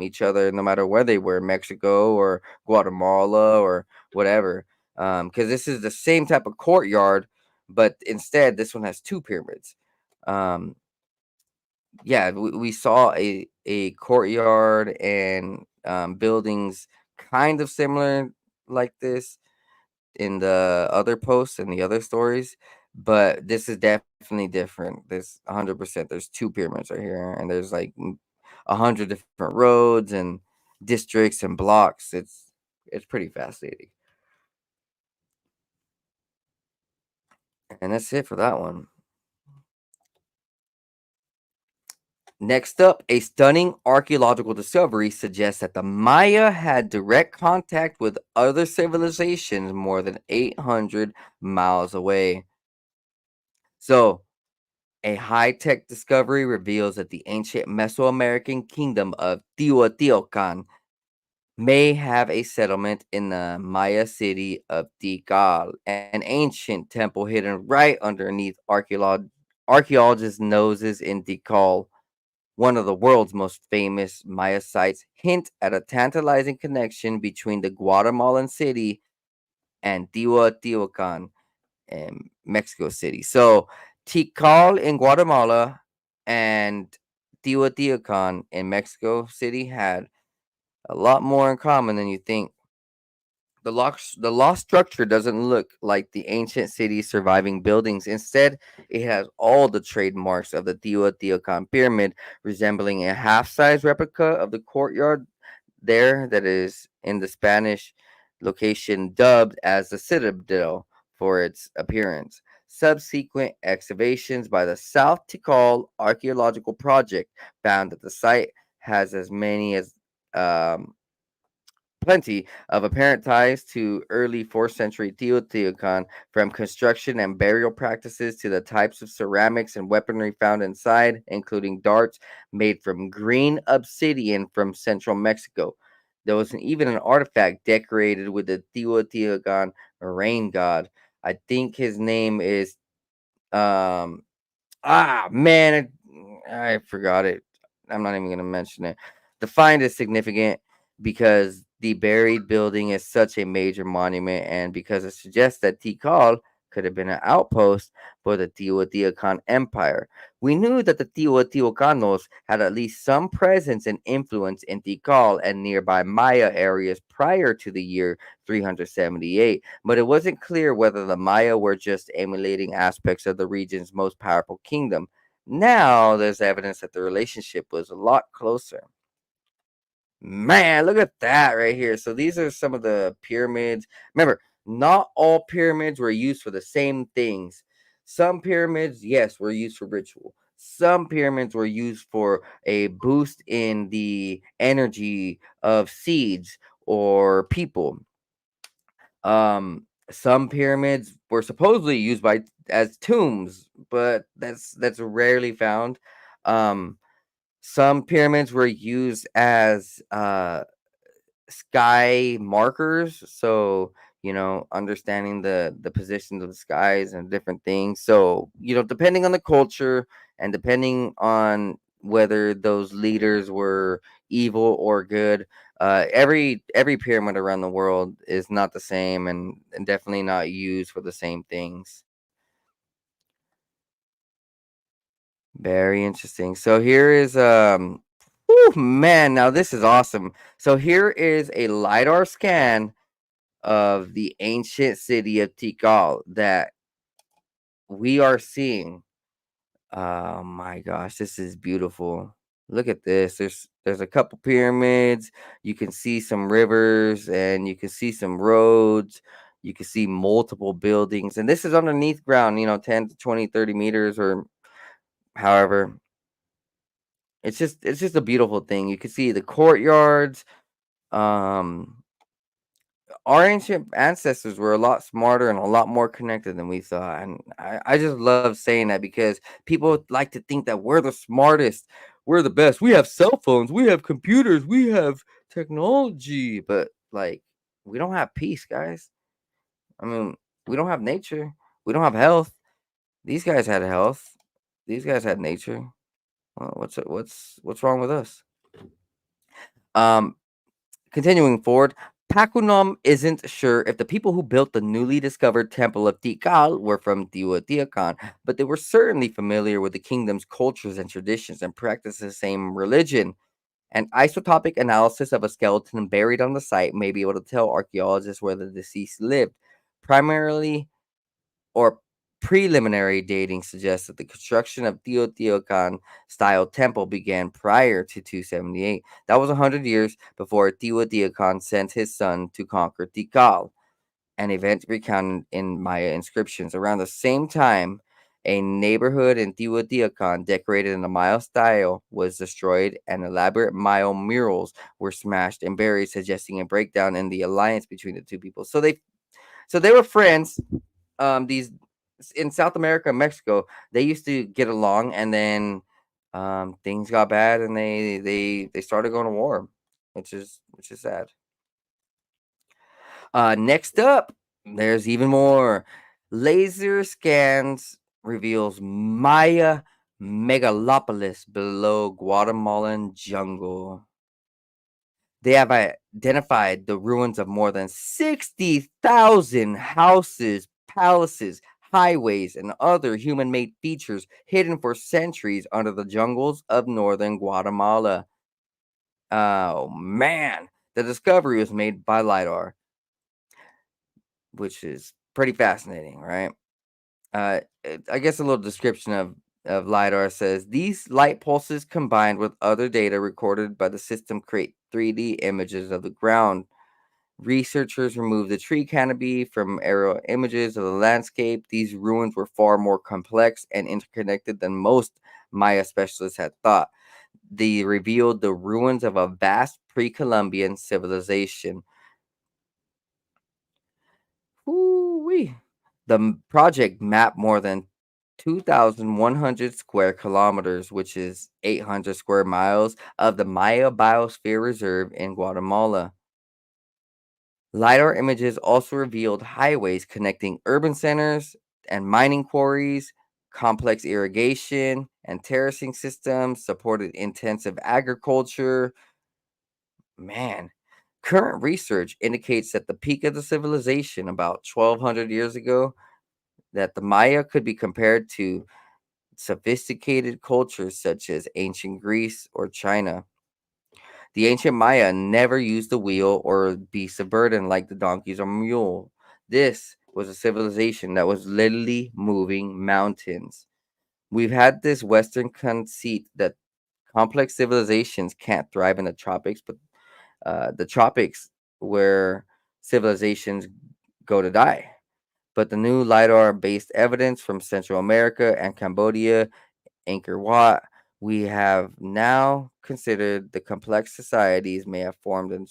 each other, no matter where they were, Mexico or Guatemala or whatever. Because this is the same type of courtyard, but instead this one has two pyramids. Um, yeah, we saw a courtyard and buildings kind of similar like this in the other posts and the other stories, but this is definitely different. There's 100%. There's two pyramids right here, and there's like 100 different roads and districts and blocks. It's pretty fascinating, and that's it for that one. Next up, a stunning archaeological discovery suggests that the Maya had direct contact with other civilizations more than 800 miles away. So, a high tech discovery reveals that the ancient Mesoamerican kingdom of Teotihuacan may have a settlement in the Maya city of Tikal, an ancient temple hidden right underneath archaeologists' noses in Tikal. One of the world's most famous Maya sites hint at a tantalizing connection between the Guatemalan city and Teotihuacan in Mexico City. So Tikal in Guatemala and Teotihuacan in Mexico City had a lot more in common than you think. The lost structure doesn't look like the ancient city's surviving buildings. Instead, it has all the trademarks of the Teotihuacan pyramid, resembling a half-size replica of the courtyard there that is in the Spanish. location dubbed as the Citadel for its appearance. Subsequent excavations by the South Tikal Archaeological Project found that the site has as many as um, plenty of apparent ties to early 4th century Teotihuacan, from construction and burial practices to the types of ceramics and weaponry found inside, including darts made from green obsidian from central Mexico. There was even an artifact decorated with the Teotihuacan rain god. I think his name is um man, I forgot it. I'm not even gonna mention it. The find is significant because the buried building is such a major monument, and because it suggests that Tikal could have been an outpost for the Teotihuacan Empire. We knew that the Teotihuacanos had at least some presence and influence in Tikal and nearby Maya areas prior to the year 378, but it wasn't clear whether the Maya were just emulating aspects of the region's most powerful kingdom. Now there's evidence that the relationship was a lot closer. Man, look at that right here. So these are some of the pyramids. Remember, not all pyramids were used for the same things. Some pyramids, yes, were used for ritual. Some pyramids were used for a boost in the energy of seeds or people. Some pyramids were supposedly used by as tombs, but that's rarely found. Um, some pyramids were used as sky markers, so understanding the positions of the skies and different things. So depending on the culture and depending on whether those leaders were evil or good, every pyramid around the world is not the same, and definitely not used for the same things. Very interesting. So here is whew, man, now this is awesome. So here is a LiDAR scan of the ancient city of Tikal that we are seeing. Oh my gosh, this is beautiful. Look at this. There's a couple pyramids. You can see some rivers and you can see some roads. You can see multiple buildings. And this is underneath ground, 10 to 20, 30 meters or however. It's just a beautiful thing. You can see the courtyards. Um our ancient ancestors were a lot smarter and a lot more connected than we thought. And I just love saying that because people like to think that we're the smartest, we're the best. We have cell phones, we have computers, we have technology, but like we don't have peace, guys. I mean, we don't have nature, we don't have health. These guys had health, these guys had nature. Well, what's wrong with us? Um, Continuing forward, Pakunam isn't sure if the people who built the newly discovered temple of Tikal were from Teotihuacan, but they were certainly familiar with the kingdom's cultures and traditions and practiced the same religion. An isotopic analysis of a skeleton buried on the site may be able to tell archaeologists where the deceased lived. Primarily or preliminary dating suggests that the construction of Teotihuacan style temple began prior to 278. That was 100 years before Teotihuacan sent his son to conquer Tikal, an event recounted in Maya inscriptions. Around the same time, a neighborhood in Teotihuacan decorated in the Maya style was destroyed, and elaborate Maya murals were smashed and buried, suggesting a breakdown in the alliance between the two people. So they were friends. These in South America and Mexico, they used to get along, and then things got bad, and they started going to war, which is sad. Next up, there's even more. Laser scans reveals Maya megalopolis below Guatemalan jungle. They have identified the ruins of more than 60,000 houses, palaces, highways, and other human made features hidden for centuries under the jungles of northern Guatemala. Oh, man. The discovery was made by LiDAR, which is pretty fascinating, right? I guess a little description of LiDAR says these light pulses combined with other data recorded by the system create 3D images of the ground. Researchers removed the tree canopy from aerial images of the landscape. These ruins were far more complex and interconnected than most Maya specialists had thought. They revealed the ruins of a vast pre-Columbian civilization. Ooh-wee. The project mapped more than 2,100 square kilometers, which is 800 square miles, of the Maya Biosphere Reserve in Guatemala. LiDAR images also revealed highways connecting urban centers and mining quarries, complex irrigation and terracing systems, supported intensive agriculture. Man, current research indicates that the peak of the civilization about 1,200 years ago, that the Maya could be compared to sophisticated cultures such as ancient Greece or China. The ancient Maya never used the wheel or beasts of burden like the donkeys or mule. This was a civilization that was literally moving mountains. We've had this Western conceit that complex civilizations can't thrive in the tropics, but the tropics where civilizations go to die. But the new LiDAR-based evidence from Central America and Cambodia, Angkor Wat, we have now considered the complex societies may have formed in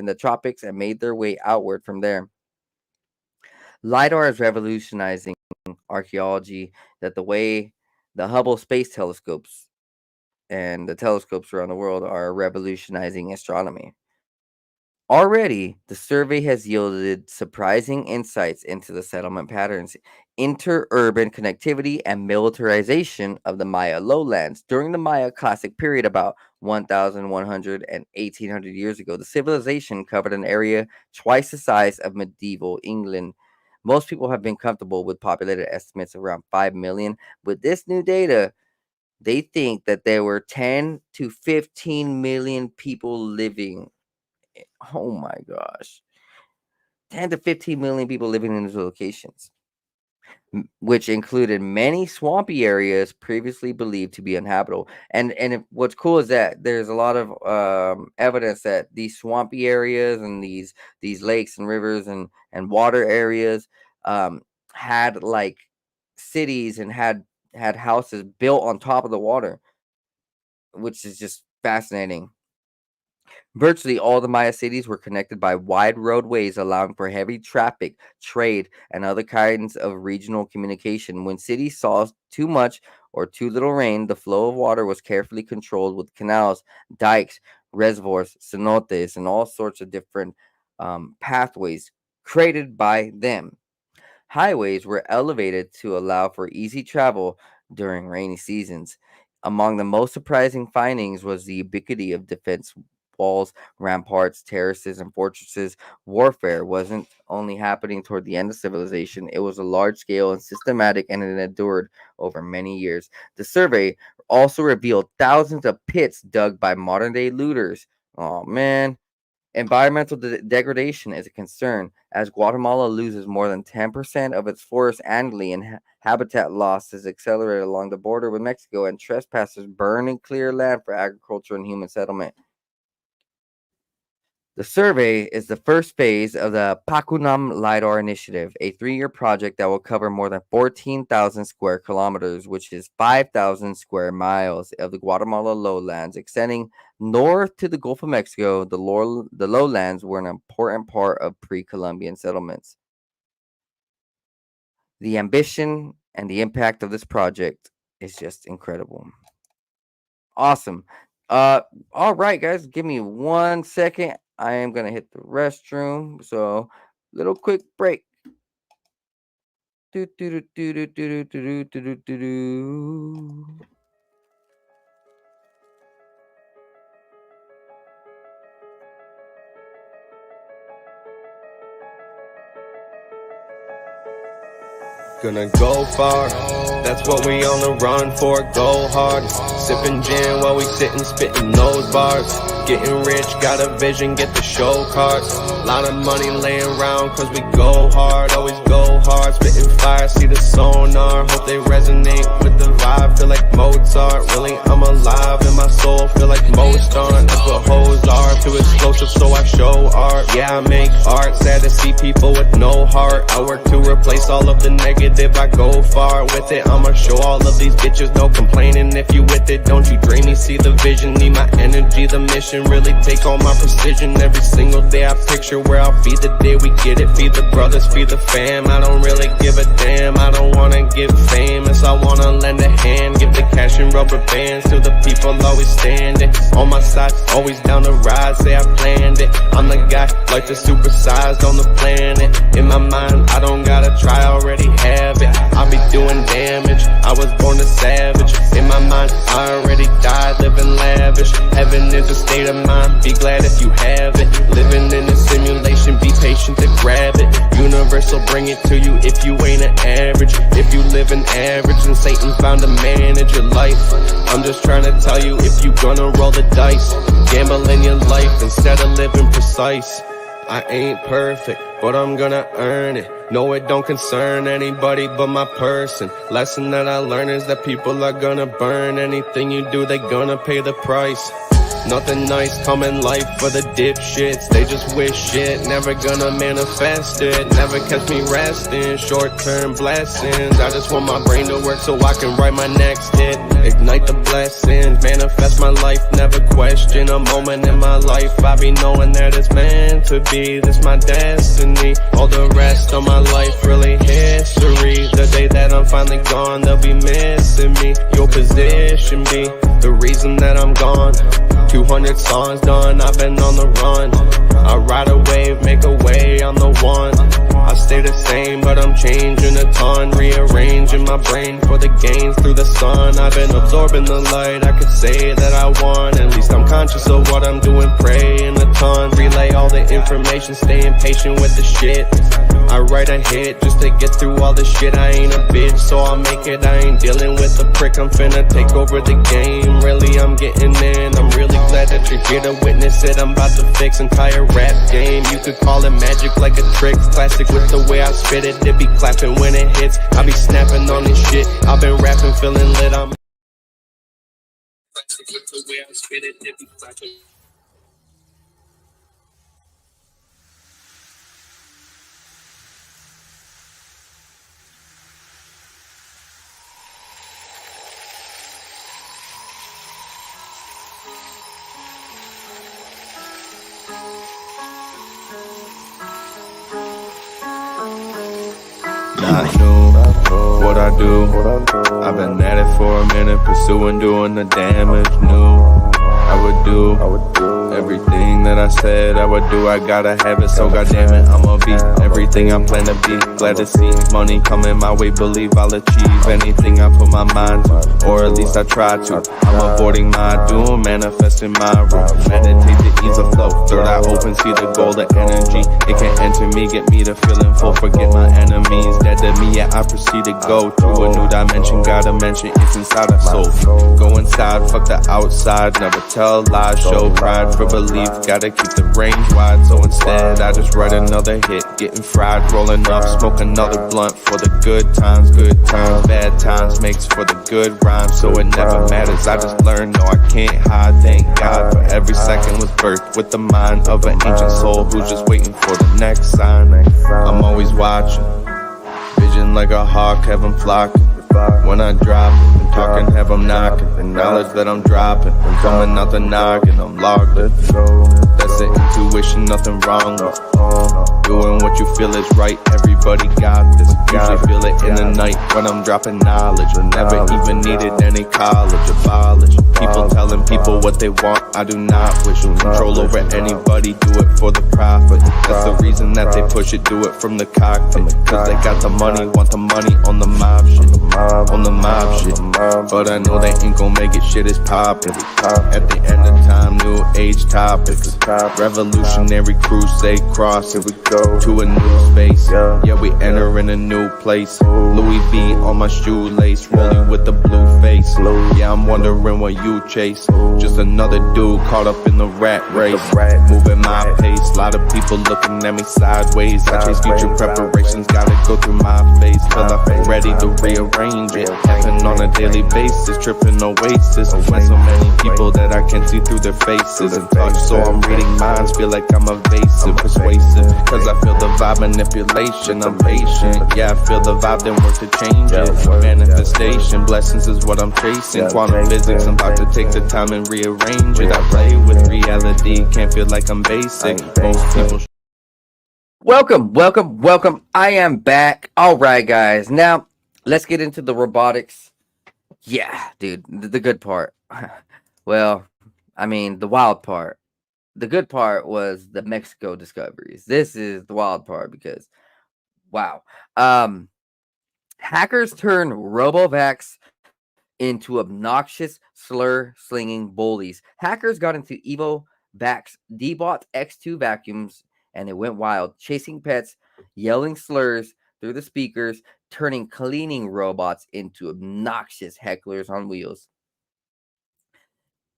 the tropics and made their way outward from there. LiDAR is revolutionizing archaeology that the way the Hubble space telescopes and the telescopes around the world are revolutionizing astronomy. Already, the survey has yielded surprising insights into the settlement patterns, interurban connectivity, and militarization of the Maya lowlands. During the Maya Classic period, about 1,100 and 1,800 years ago, the civilization covered an area twice the size of medieval England. Most people have been comfortable with populated estimates of around 5 million. With this new data, they think that there were 10 to 15 million people living. Oh my gosh. 10 to 15 million people living in these locations, which included many swampy areas previously believed to be uninhabitable. What's cool is that there's a lot of evidence that these swampy areas and these lakes and rivers and water areas had like cities and had houses built on top of the water, which is just fascinating. Virtually all the Maya cities were connected by wide roadways, allowing for heavy traffic, trade, and other kinds of regional communication. When cities saw too much or too little rain, the flow of water was carefully controlled with canals, dikes, reservoirs, cenotes, and all sorts of different pathways created by them. Highways were elevated to allow for easy travel during rainy seasons. Among the most surprising findings was the ubiquity of defense walls, ramparts, terraces, and fortresses. Warfare wasn't only happening toward the end of civilization, it was a large scale and systematic, and it endured over many years. The survey also revealed thousands of pits dug by modern day looters. Oh man. Environmental degradation is a concern as Guatemala loses more than 10% of its forests annually, and habitat loss is accelerated along the border with Mexico, and trespassers burn and clear land for agriculture and human settlement. The survey is the first phase of the Pacunam LiDAR Initiative, a 3-year project that will cover more than 14,000 square kilometers, which is 5,000 square miles of the Guatemala lowlands, extending north to the Gulf of Mexico. The lowlands were an important part of pre-Columbian settlements. The ambition and the impact of this project is just incredible. Awesome. All right, guys, give me 1 second. I am gonna hit the restroom, so little quick break. Gonna go far, that's what we on the run for, go hard. Sipping gin while we sitting, spitting those bars. Getting rich, got a vision, get the show cards. Lot of money laying around cause we go hard, always go hard. Spitting fire, see the sonar, hope they resonate with the vibe. vibe, feel like Mozart. Really, I'm alive in my soul, feel like most on. That's what hoes are, too explosive, so I show art. Yeah, I make art, sad to see people with no heart. I work to replace all of the negative, I go far with it. I'ma show all of these bitches no complaining. If you with it, don't you dream me, see the vision. Need my energy, the mission, really take all my precision. Every single day I picture where I'll be the day we get it. Feed the brothers, feed the fam, I don't really give a damn. I don't wanna get famous, I wanna lend a hand. Give the cash and rubber bands to the people always standing on my side, always down the ride, say I planned it. I'm the guy, life is supersized on the planet. In my mind, I don't gotta try, I already have it. I'll be doing damage, I was born a savage. In my mind, I already died, living lavish. Heaven is a state of mind, be glad if you have it. Living in a simulation, be patient to grab it. Universe will bring it to you if you ain't an average. If you live an average, then Satan's bound to manage your life. I'm just trying to tell you, if you gonna roll the dice, gamble in your life instead of living precise. I ain't perfect, but I'm gonna earn it. No, it don't concern anybody but my person. Lesson that I learned is that people are gonna burn. Anything you do, they gonna pay the price. Nothing nice come in life for the dipshits. They just wish shit, never gonna manifest it. Never catch me resting, short-term blessings. I just want my brain to work so I can write my next hit. Ignite the blessings, manifest my life, never question a moment in my life. I be knowing that it's meant to be, this my destiny. All the rest of my life really history. The day that I'm finally gone, they'll be missing me. Your position be the reason that I'm gone. 200 songs done, I've been on the run. I ride a wave, make a way, I'm the one. I stay the same, but I'm changing a ton. Rearranging my brain for the gains through the sun. I've been absorbing the light, I could say that I won. At least I'm conscious of what I'm doing, praying a ton. Relay all the information, staying patient with the shit. I write a hit just to get through all the shit. I ain't a bitch, so I'll make it. I ain't dealing with a prick, I'm finna take over the game. Really, I'm getting in, I'm really glad that you're here to witness it. I'm about to fix entire rap game. You could call it magic like a trick. Classic with the way I spit it. They be clapping when it hits. I be snapping on this shit. I've been rapping, feeling lit. I'm classic with the way I spit it. They be clapping. Not new, what I do. I've been at it for a minute, pursuing, doing the damage. New, I would do everything that I said I would do. I gotta have it, so goddamn it, I'ma be everything I plan to be. Glad to see money coming my way, believe I'll achieve anything I put my mind to, or at least I try to. I'm avoiding my doom, manifesting my room. Meditate to ease the flow, third eye open, see the golden energy. It can enter me, get me to feeling full, forget my enemies. Dead to me, yeah, I proceed to go to a new dimension. Gotta mention it's inside our soul. Go inside, fuck the outside, never tell lies, show pride for belief. Gotta keep the range wide, so instead I just write another hit. Getting fried, rolling up, smoke another blunt for the good times. Good times, bad times makes for the good rhymes, so it never matters. I just learned, no, I can't hide. Thank God for every second was birthed with the mind of an ancient soul who's just waiting for the next sign. I'm always watching, vision like a hawk, have 'em flocking. When I drop it, I'm talking, have 'em knocking. The knowledge that I'm dropping, I'm coming out the noggin, I'm logged it. That's the intuition, nothing wrong with doing what you feel is right. Everybody got this. Usually feel it in the night when I'm dropping knowledge. I never even needed any college. Abolish people telling people what they want. I do not wish control over anybody. Do it for the profit. That's the reason that they push it. Do it from the cockpit. Cause they got the money, want the money on the mob shit. On the mob shit. But I know they ain't gon' make it. Shit is poppin'. At the end of time, new age topics. Revolutionary crusade cross. Here we go. to a new space. Yeah, we enter in a new place. Louis V on my shoelace, rolling with the blue face. Yeah, I'm wondering what you chase. Just another dude caught up in the rat race. Moving my pace, lot of people looking at me sideways. I chase future preparations, gotta go through my phase. Feel like I'm ready to rearrange it. Happen on a daily basis, tripping oasis. With so many people that I can't see through their faces and touch, so I'm reading minds, feel like I'm evasive, persuasive. Cause I feel the vibe, manipulation, I'm patient. Yeah, I feel the vibe, then work to change it. Manifestation, blessings is what I'm chasing. Quantum physics, I'm about to take the time and rearrange it. I play with reality, can't feel like I'm basic. Most people. Welcome. I am back. All right, guys. Now, let's get into the robotics. Yeah, dude, the good part. Well, I mean, the wild part. The good part was the Mexico discoveries. This is the wild part because, wow. Hackers turn RoboVax into obnoxious slur-slinging bullies. Hackers got into EvoVax Dbot X2 vacuums and it went wild, chasing pets, yelling slurs through the speakers, turning cleaning robots into obnoxious hecklers on wheels.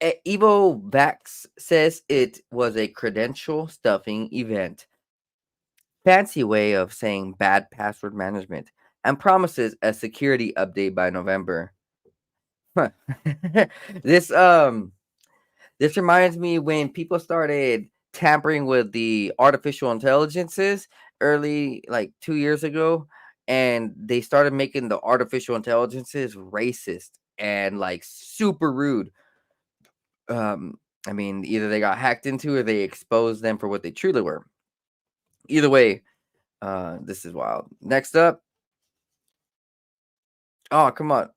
EvoVax says it was a credential stuffing event. Fancy way of saying bad password management, and promises a security update by November. This reminds me when people started tampering with the artificial intelligences early, like 2 years ago, and they started making the artificial intelligences racist and like super rude. I mean, either they got hacked into or they exposed them for what they truly were. Either way, this is wild. Next up. Oh, come on.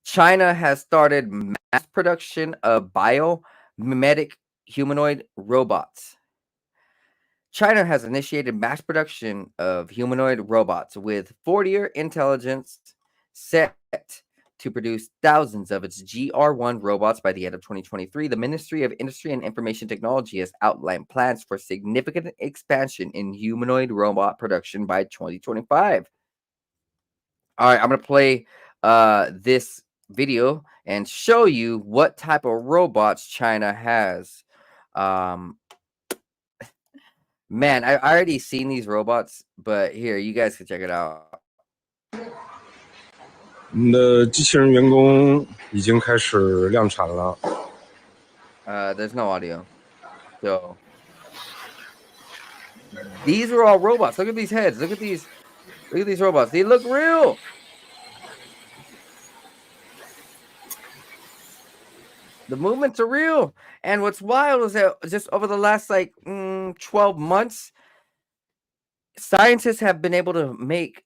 China has started mass production of biomimetic humanoid robots. China has initiated mass production of humanoid robots with 40-year intelligence set to produce thousands of its GR1 robots by the end of 2023. The Ministry of Industry and Information Technology has outlined plans for significant expansion in humanoid robot production by 2025. All right, I'm going to play this video and show you what type of robots China has. Man, I already seen these robots, but here, you guys can check it out. 我们的机器人员工已经开始量产了。There's no audio. So these are all robots. Look at these heads. Look at these robots. They look real. The movements are real. And what's wild is that just over the last 12 months, scientists have been able to make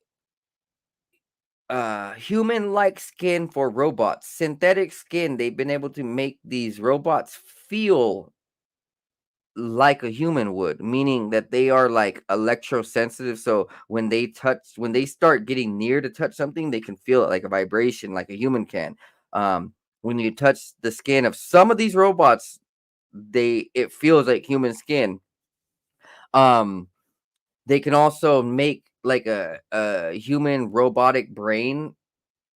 human-like skin for robots, synthetic skin. They've been able to make these robots feel like a human would, meaning that they are like electrosensitive. So when they start getting near to touch something, they can feel it like a vibration, like a human can. When you touch the skin of some of these robots, it feels like human skin. They can also make like a human robotic brain.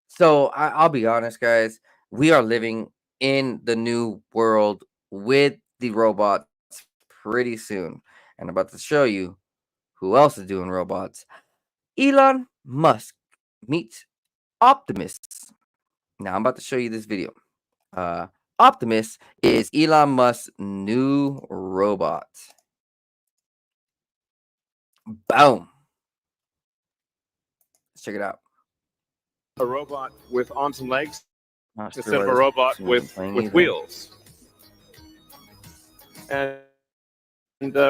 So I'll be honest, guys, we are living in the new world with the robots pretty soon. And I'm about to show you who else is doing robots. Elon Musk meets Optimus. Now I'm about to show you this video. Optimus is Elon Musk's new robot. Boom. Let's check it out. A robot with arms and legs Not instead sure of why a this robot isn't with playing either. wheels. And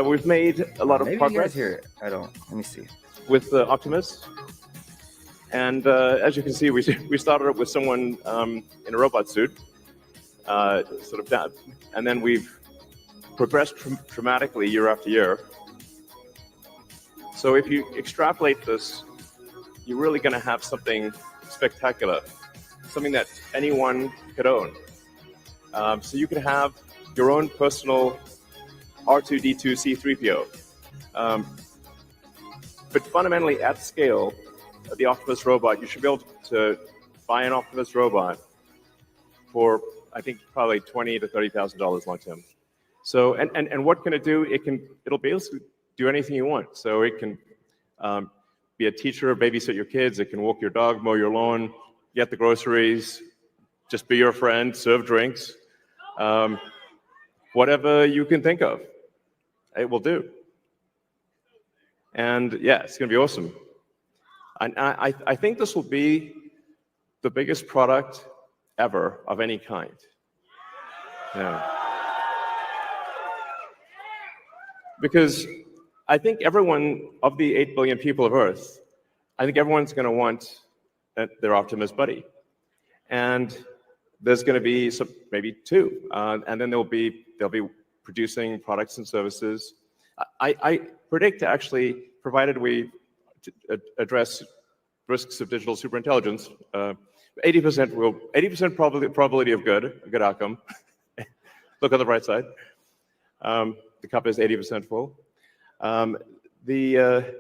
we've made a lot of Maybe you guys progress hear it. I don't. Let me see. with Optimus. And as you can see, we started with someone in a robot suit, sort of that, and then we've progressed dramatically year after year. So if you extrapolate this, you're really going to have something spectacular, something that anyone could own. So you could have your own personal R2-D2 C3PO. But fundamentally, at scale, the Optimus robot, you should be able to buy an Optimus robot for, I think, probably $20,000 to $30,000 long term. So, and what can it do? It'll basically do anything you want. So it can be a teacher, babysit your kids. It can walk your dog, mow your lawn, get the groceries, just be your friend, serve drinks, whatever you can think of, it will do. And yeah, it's going to be awesome. And I think this will be the biggest product ever of any kind. Yeah. Because I think everyone, of the 8 billion people of Earth, I think everyone's going to want their Optimus buddy. And there's going to be maybe two, and then they'll be producing products and services. I predict, actually, provided we address risks of digital superintelligence, 80% probability of a good outcome. Look on the bright side. The cup is 80% full. The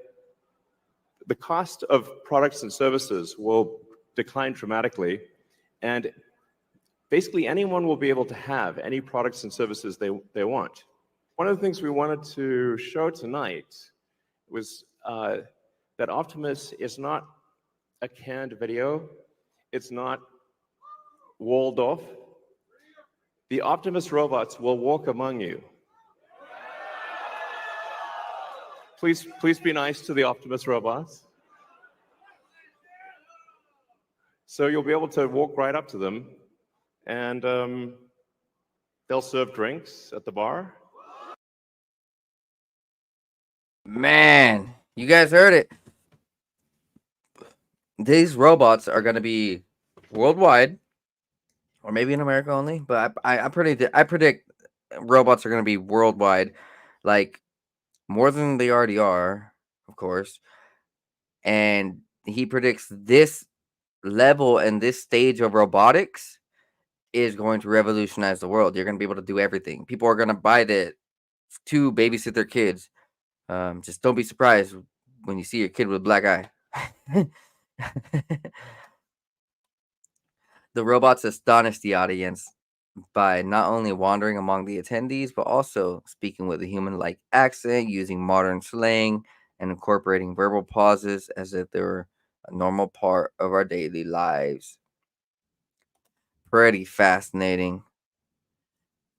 cost of products and services will decline dramatically, and basically anyone will be able to have any products and services they want. One of the things we wanted to show tonight was that Optimus is not a canned video. It's not walled off. The Optimus robots will walk among you. Please be nice to the Optimus robots. So you'll be able to walk right up to them, and they'll serve drinks at the bar. Man, you guys heard it. These robots are going to be worldwide, or maybe in America only, but I predict robots are going to be worldwide, like more than they already are, of course. And he predicts this level and this stage of robotics is going to revolutionize the world. You're going to be able to do everything. People are going to buy it to babysit their kids. Just don't be surprised when you see your kid with a black eye. The robots astonished the audience by not only wandering among the attendees, but also speaking with a human-like accent, using modern slang, and incorporating verbal pauses as if they were a normal part of our daily lives. Pretty fascinating.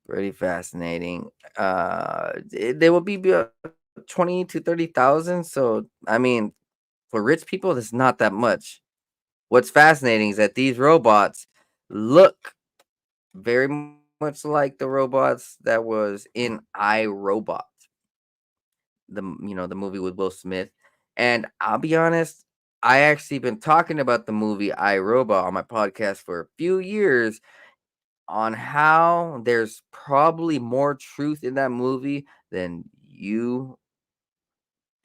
Pretty fascinating. They will be 20 to 30,000. So, I mean, for rich people, that's not that much. What's fascinating is that these robots look very much like the robots that was in iRobot, the movie with Will Smith. And I'll be honest, I actually been talking about the movie iRobot on my podcast for a few years, on how there's probably more truth in that movie than you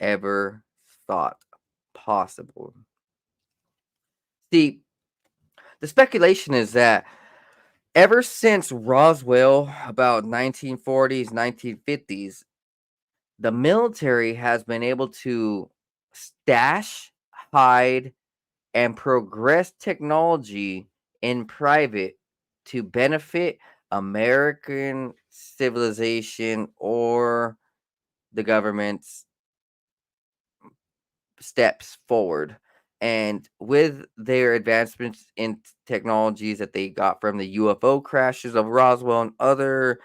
ever thought possible. See, the speculation is that ever since Roswell, about 1940s, 1950s, the military has been able to stash, hide, and progress technology in private to benefit American civilization or the government's steps forward. And with their advancements in technologies that they got from the UFO crashes of Roswell and other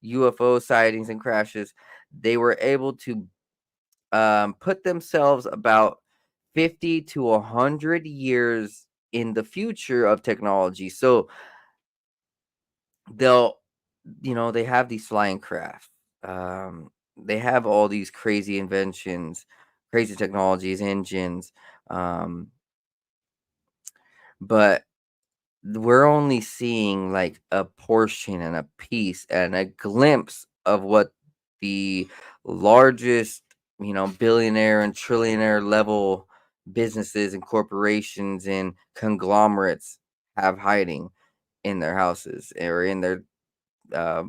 UFO sightings and crashes, they were able to put themselves about 50 to 100 years in the future of technology. So they'll, they have these flying craft. They have all these crazy inventions, crazy technologies, engines. But we're only seeing like a portion and a piece and a glimpse of what the largest, billionaire and trillionaire level businesses and corporations and conglomerates have hiding in their houses or in their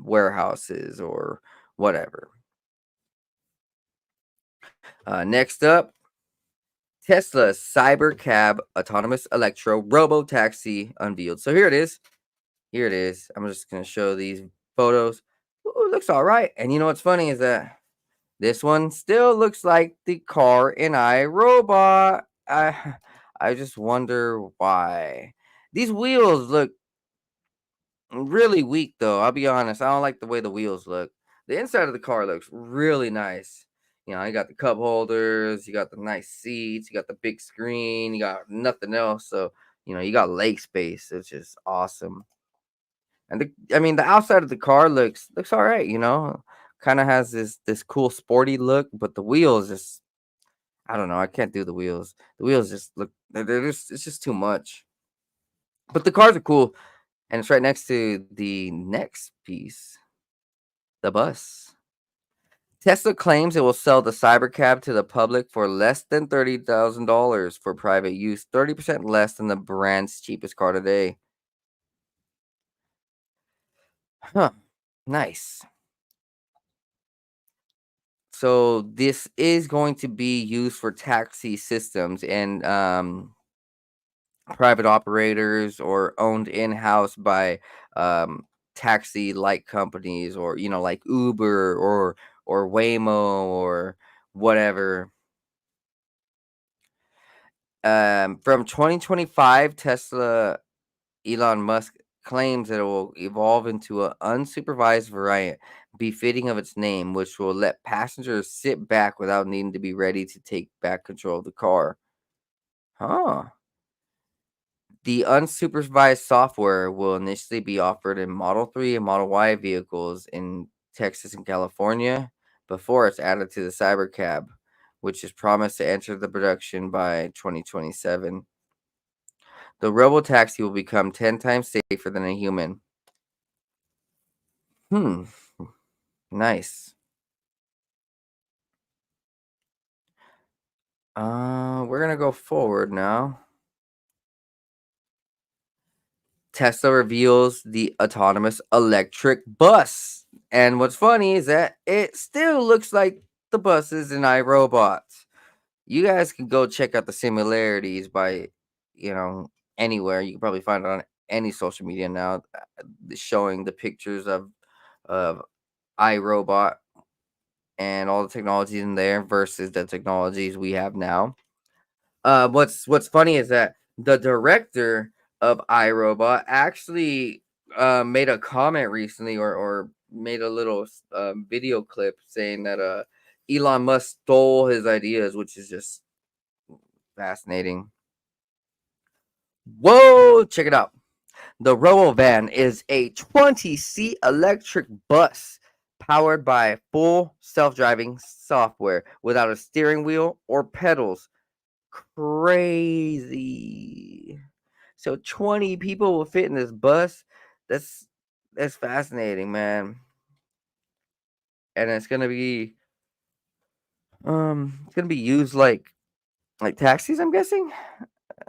warehouses or whatever. Next up, Tesla Cyber Cab Autonomous Electro Robo Taxi unveiled. So here it is. Here it is. I'm just gonna show these photos. Ooh, it looks all right. And you know what's funny is that this one still looks like the car in iRobot. I just wonder why. These wheels look really weak though. I'll be honest. I don't like the way the wheels look. The inside of the car looks really nice. You know, you got the cup holders, you got the nice seats, you got the big screen, you got nothing else. So, you know, you got leg space. It's just awesome. And the outside of the car looks all right, you know. Kind of has this cool sporty look, but the wheels just I don't know. I can't do the wheels. The wheels just look they're just it's just too much. But the cars are cool, and it's right next to the next piece, the bus. Tesla claims it will sell the Cybercab to the public for less than $30,000 for private use, 30% less than the brand's cheapest car today. Huh. Nice. So this is going to be used for taxi systems and private operators or owned in-house by um, taxi-like companies, or you know, like Uber or Waymo or whatever. From 2025, Tesla Elon Musk claims that it will evolve into an unsupervised variant befitting of its name, which will let passengers sit back without needing to be ready to take back control of the car. Huh. The unsupervised software will initially be offered in Model 3 and Model Y vehicles in Texas and California before it's added to the Cybercab, which is promised to enter the production by 2027. The robotaxi will become 10 times safer than a human. Hmm, nice. We're gonna go forward now. Tesla reveals the autonomous electric bus. And what's funny is that it still looks like the buses in iRobot. You guys can go check out the similarities by, you know, anywhere. You can probably find it on any social media now, showing the pictures of iRobot and all the technologies in there versus the technologies we have now. What's funny is that the director of iRobot actually made a comment recently, or made a little video clip saying that Elon Musk stole his ideas, which is just fascinating. Whoa, check it out. The RoboVan is a 20-seat electric bus powered by full self-driving software without a steering wheel or pedals. Crazy. So 20 people will fit in this bus. That's that's fascinating, man. And it's gonna be used like taxis, I'm guessing.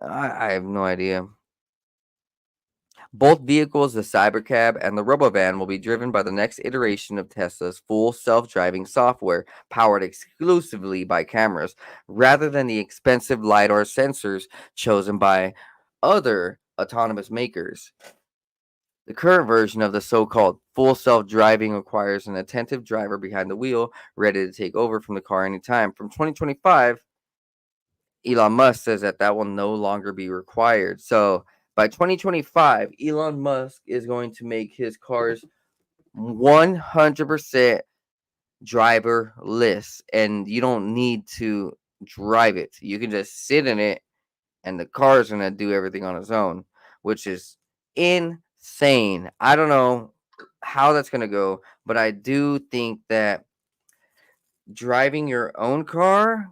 I have no idea. Both vehicles, the Cybercab and the RoboVan, will be driven by the next iteration of Tesla's full self-driving software, powered exclusively by cameras, rather than the expensive LiDAR sensors chosen by other autonomous makers. The current version of the so-called full self-driving requires an attentive driver behind the wheel, ready to take over from the car anytime. From 2025, Elon Musk says that will no longer be required. So by 2025, Elon Musk is going to make his cars 100% driverless, and you don't need to drive it. You can just sit in it, and the car is going to do everything on its own, which is insane. I don't know how that's going to go, but I do think that driving your own car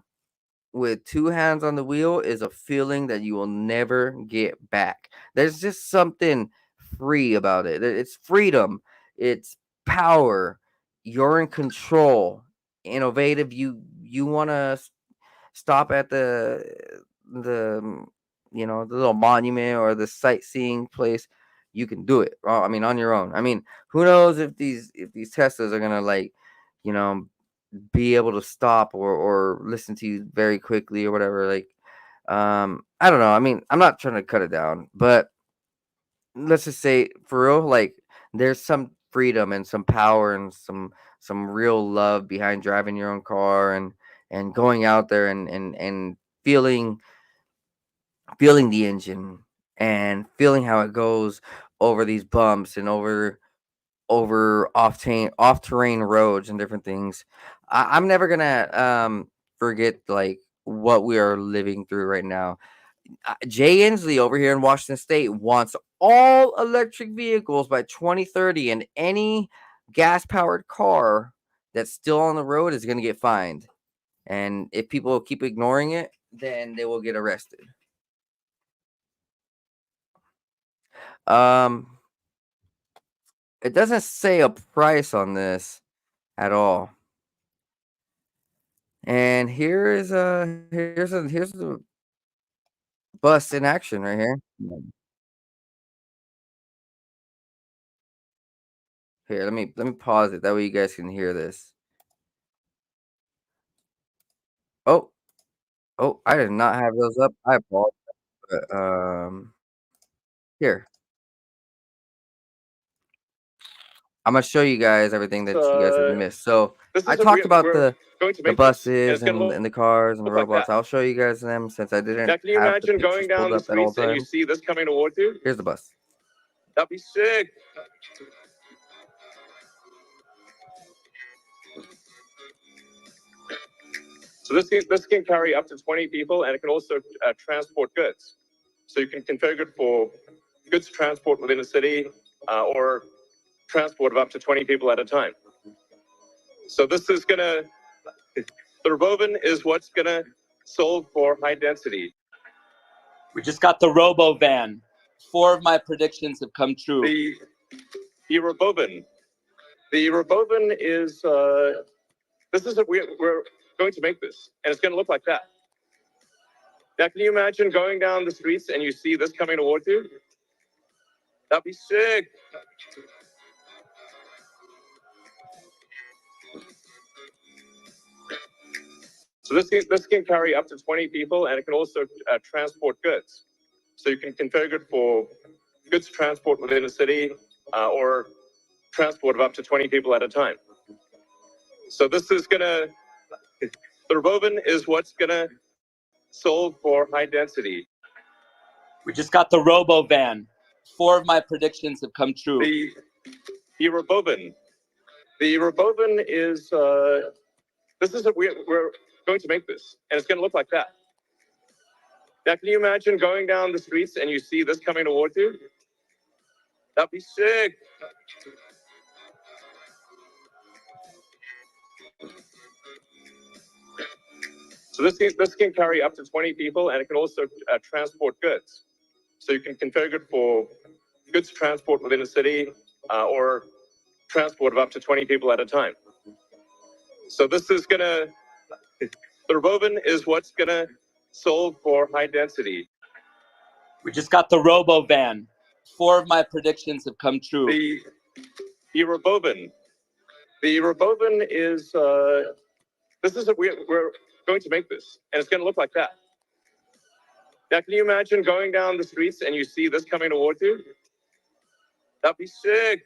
with two hands on the wheel is a feeling that you will never get back. There's just something free about it. It's freedom, it's power. You're in control, innovative. You want to stop at the the little monument or the sightseeing place. You can do it. I mean, on your own. I mean, who knows if these Teslas are gonna you know be able to stop or listen to you very quickly or whatever. Like, I don't know. I mean, I'm not trying to cut it down, but let's just say for real, like there's some freedom and some power and some real love behind driving your own car and going out there and feeling feeling the engine and feeling how it goes over these bumps and over off terrain roads and different things. I'm never gonna forget like what we are living through right now. Jay Inslee over here in Washington State wants all electric vehicles by 2030, and any gas powered car that's still on the road is going to get fined. And if people keep ignoring it, then they will get arrested. Um, it doesn't say a price on this at all. And here's the bus in action right here. Here, let me pause it. That way you guys can hear this. Oh, oh, I did not have those up. I apologize. But, here. I'm gonna show you guys everything that you guys have missed. So I talked about we're going to the make this, and buses it's going to and the cars and the look like robots. that. I'll show you guys them since I didn't Now, can you have the imagine pictures going down pulled the up at all streets and you times. see this coming towards you? Here's the bus. That'd be sick. So this can carry up to 20 people, and it can also transport goods. So you can configure it for goods transport within a city or transport of up to 20 people at a time. So this is gonna, the Robovan is what's gonna solve for high density. We just got the Robo Van. 4 of my predictions have come true. The Robovan. The Robovan is, we're going to make this, and it's gonna look like that. Now, can you imagine going down the streets and you see this coming towards you? That'd be sick. So this can carry up to 20 people, and it can also transport goods. So you can configure it for goods transport within a city or transport of up to 20 people at a time. So this is gonna, the Robovan is what's gonna solve for high density. We just got the Robo Van. 4 of my predictions have come true. The Robovan. The Robovan is, we're going to make this, and it's gonna look like that. Now, can you imagine going down the streets and you see this coming towards you? That'd be sick. So this can carry up to 20 people, and it can also transport goods. So you can configure it for goods transport within a city or transport of up to 20 people at a time. So this is gonna, the Robovan is what's gonna solve for high density. We just got the Robo Van. 4 of my predictions have come true. The Robovan. The Robovan is, we're going to make this, and it's gonna look like that. Now, can you imagine going down the streets and you see this coming towards you? That'd be sick.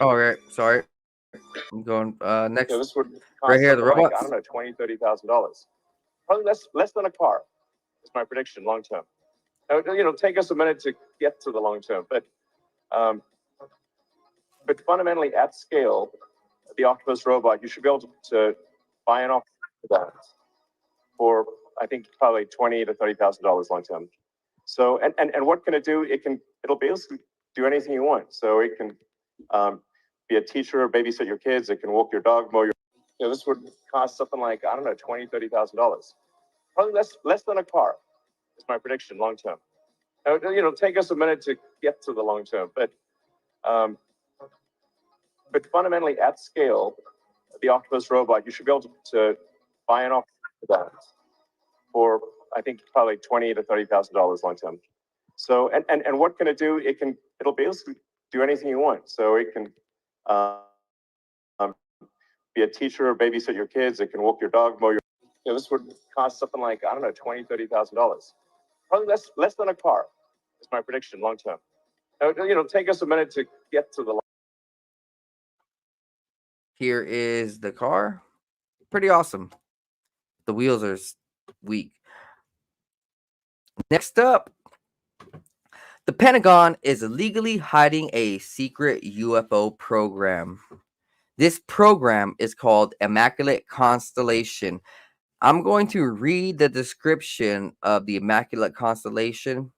Oh, right. Sorry. I'm going next. This would cost right here, the something like, robots. I don't know, $20,000-$30,000. Probably less than a car. Is my prediction long term. Now, take us a minute to get to the long term, but fundamentally at scale, the Octopus robot, you should be able to buy an Octopus that for, I think, probably $20,000 to $30,000 long term. So, and what can it do? It'll basically do anything you want. So it can be a teacher, babysit your kids. It can walk your dog, mow your. This would cost something like, I don't know, $20,000 to $30,000. Probably less than a car. Is my prediction long term. Now, take us a minute to get to the long term, but fundamentally at scale, the Octopus robot, you should be able to buy an Octopus that for, I think, probably $20,000 to $30,000 long term. So, and what can it do? It'll basically do anything you want. So it can be a teacher or babysit your kids. It can walk your dog, mow your. This would cost something like, I don't know, $20,000-$30,000. Probably less than a car. Is my prediction long term. Take us a minute to get to the. Here is the car. Pretty awesome. The wheels are weak. Next up, the Pentagon is illegally hiding a secret UFO program. This program is called Immaculate Constellation. I'm going to read the description of the Immaculate Constellation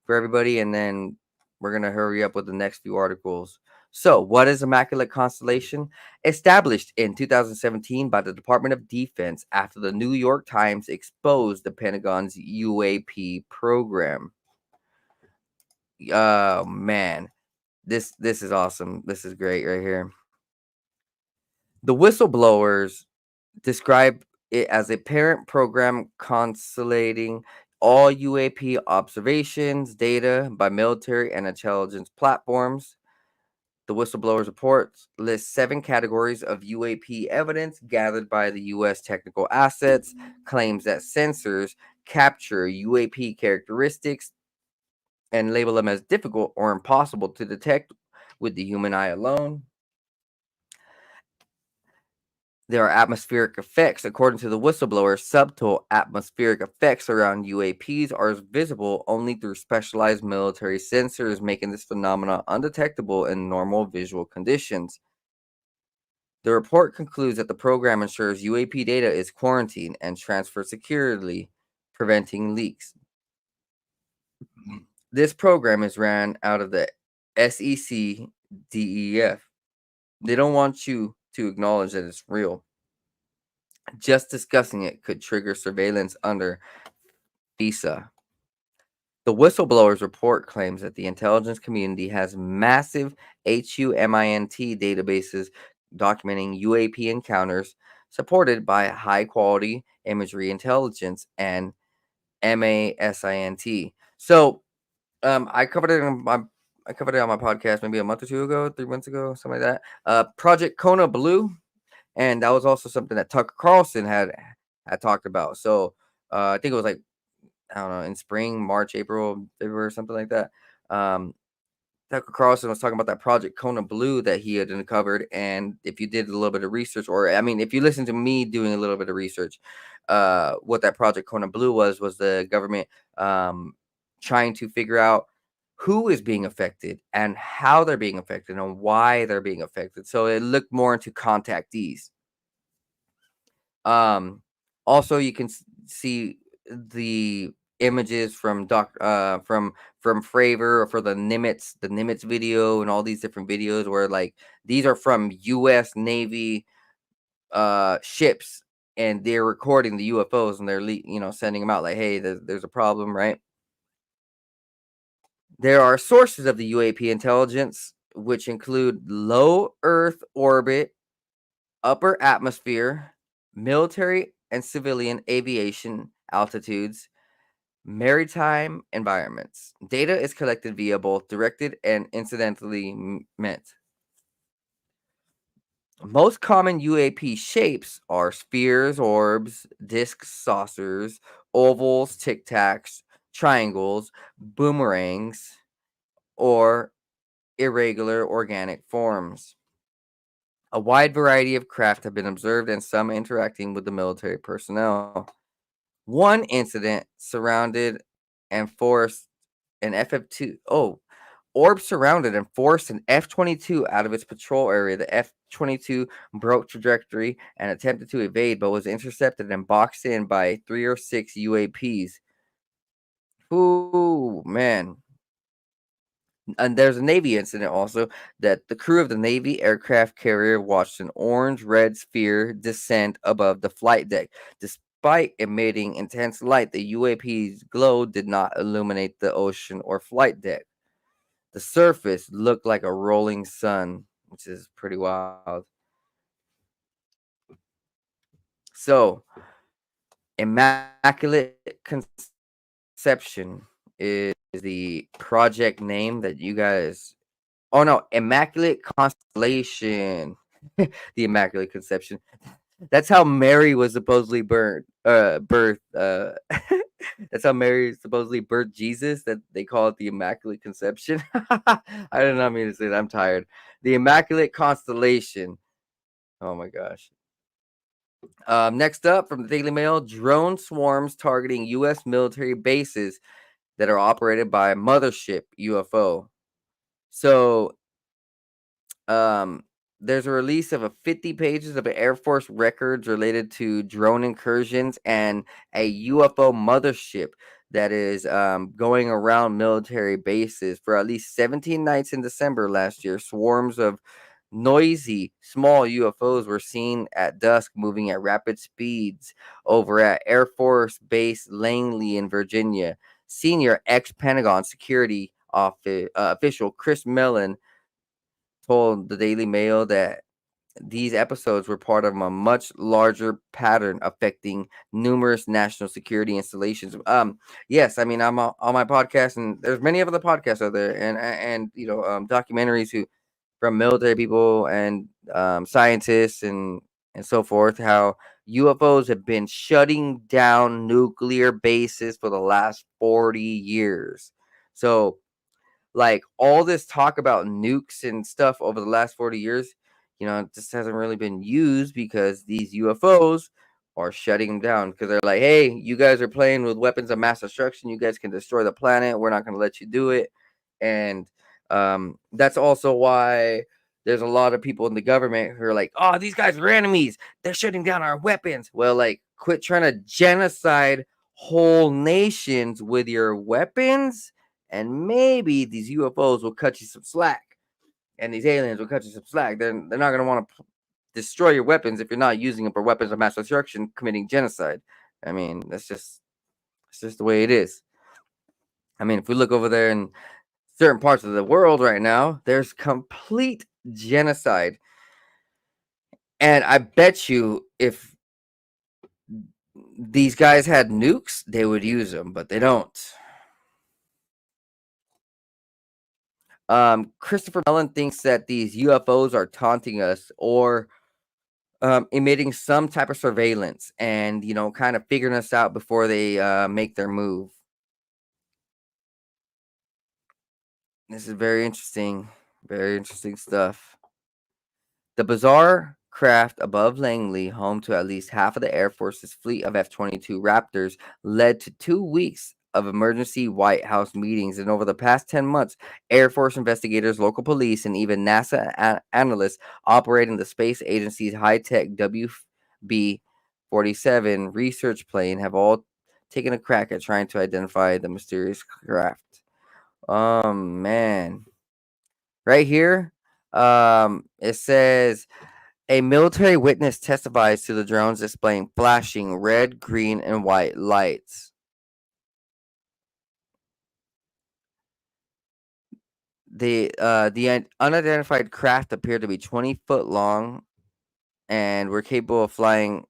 for everybody, and then we're going to hurry up with the next few articles. So, what is Immaculate Constellation? Established in 2017 by the Department of Defense after the New York Times exposed the Pentagon's UAP program. Oh man, this is awesome. This is great right here. The whistleblowers describe it as a parent program consolidating all UAP observations data by military and intelligence platforms. The whistleblowers reports lists 7 categories of UAP evidence gathered by the U.S. technical assets, claims that sensors capture UAP characteristics and label them as difficult or impossible to detect with the human eye alone. There are atmospheric effects. According to the whistleblower, subtle atmospheric effects around UAPs are visible only through specialized military sensors, making this phenomenon undetectable in normal visual conditions. The report concludes that the program ensures UAP data is quarantined and transferred securely, preventing leaks. This program is ran out of the SEC DEF. They don't want you to acknowledge that it's real. Just discussing it could trigger surveillance under FISA. The whistleblower's report claims that the intelligence community has massive HUMINT databases documenting UAP encounters, supported by high-quality imagery intelligence and MASINT. So, I covered it on my podcast maybe a month or 2 ago, 3 months ago, something like that. Project Kona Blue, and that was also something that Tucker Carlson had talked about. So I think it was like, I don't know, in spring, March, April, February, something like that. Tucker Carlson was talking about that Project Kona Blue that he had uncovered. And if you did a little bit of research, or I mean, if you listen to me doing a little bit of research, what that Project Kona Blue was the government trying to figure out who is being affected and how they're being affected and why they're being affected. So it looked more into contactees. Also, you can see the images from from Fravor or for the Nimitz video and all these different videos where like these are from U.S. Navy ships, and they're recording the UFOs and they're sending them out like, hey, there's a problem, right? There are sources of the UAP intelligence, which include low Earth orbit, upper atmosphere, military and civilian aviation altitudes, maritime environments. Data is collected via both directed and incidentally meant. Most common UAP shapes are spheres, orbs, discs, saucers, ovals, tic tacs, triangles, boomerangs, or irregular organic forms. A wide variety of craft have been observed, and some interacting with the military personnel. One incident surrounded and forced an FF2. Oh, Orb surrounded and forced an F-22 out of its patrol area. The F-22 broke trajectory and attempted to evade, but was intercepted and boxed in by 3 or 6 UAPs. Ooh, man. And there's a Navy incident also that the crew of the Navy aircraft carrier watched an orange-red sphere descend above the flight deck. Despite emitting intense light, the UAP's glow did not illuminate the ocean or flight deck. The surface looked like a rolling sun, which is pretty wild. So, Immaculate Conception is the project name that you guys. Oh no, Immaculate Constellation. the Immaculate Conception. That's how Mary was supposedly birthed. That's how Mary supposedly birthed Jesus. That they call it the Immaculate Conception. I did not mean to say that. I'm tired. The Immaculate Constellation. Oh my gosh. Next up from the Daily Mail, drone swarms targeting U.S. military bases that are operated by Mothership UFO. So, there's a release of 50 pages of Air Force records related to drone incursions and a UFO mothership that is going around military bases for at least 17 nights in December last year. Swarms of noisy small UFOs were seen at dusk moving at rapid speeds over at Air Force Base Langley in Virginia. Senior ex-Pentagon security official Chris Mellon told the Daily Mail that these episodes were part of a much larger pattern affecting numerous national security installations. Yes, I mean I'm on my podcast, and there's many other podcasts out there, and documentaries who from military people and scientists and so forth. How UFOs have been shutting down nuclear bases for the last 40 years. So like all this talk about nukes and stuff over the last 40 years, it just hasn't really been used because these UFOs are shutting them down because they're like, hey, you guys are playing with weapons of mass destruction. You guys can destroy the planet. We're not going to let you do it. And that's also why there's a lot of people in the government who are like, oh, these guys are enemies. They're shutting down our weapons. Well, like, quit trying to genocide whole nations with your weapons, and maybe these UFOs will cut you some slack, and these aliens will cut you some slack. They're not going to want to destroy your weapons if you're not using them for weapons of mass destruction, committing genocide. I mean, it's just the way it is. I mean, if we look over there in certain parts of the world right now, there's complete genocide. And I bet you if these guys had nukes, they would use them, but they don't. Christopher Mellon thinks that these UFOs are taunting us or emitting some type of surveillance and, kind of figuring us out before they make their move. This is very interesting stuff. The bizarre craft above Langley, home to at least half of the Air Force's fleet of F-22 Raptors, led to 2 weeks of emergency White House meetings. And over the past 10 months, Air Force investigators, local police, and even NASA analysts operating the space agency's high-tech WB-47 research plane have all taken a crack at trying to identify the mysterious craft. Man. Right here, it says a military witness testifies to the drones displaying flashing red, green, and white lights. The unidentified craft appeared to be 20 foot long and were capable of flying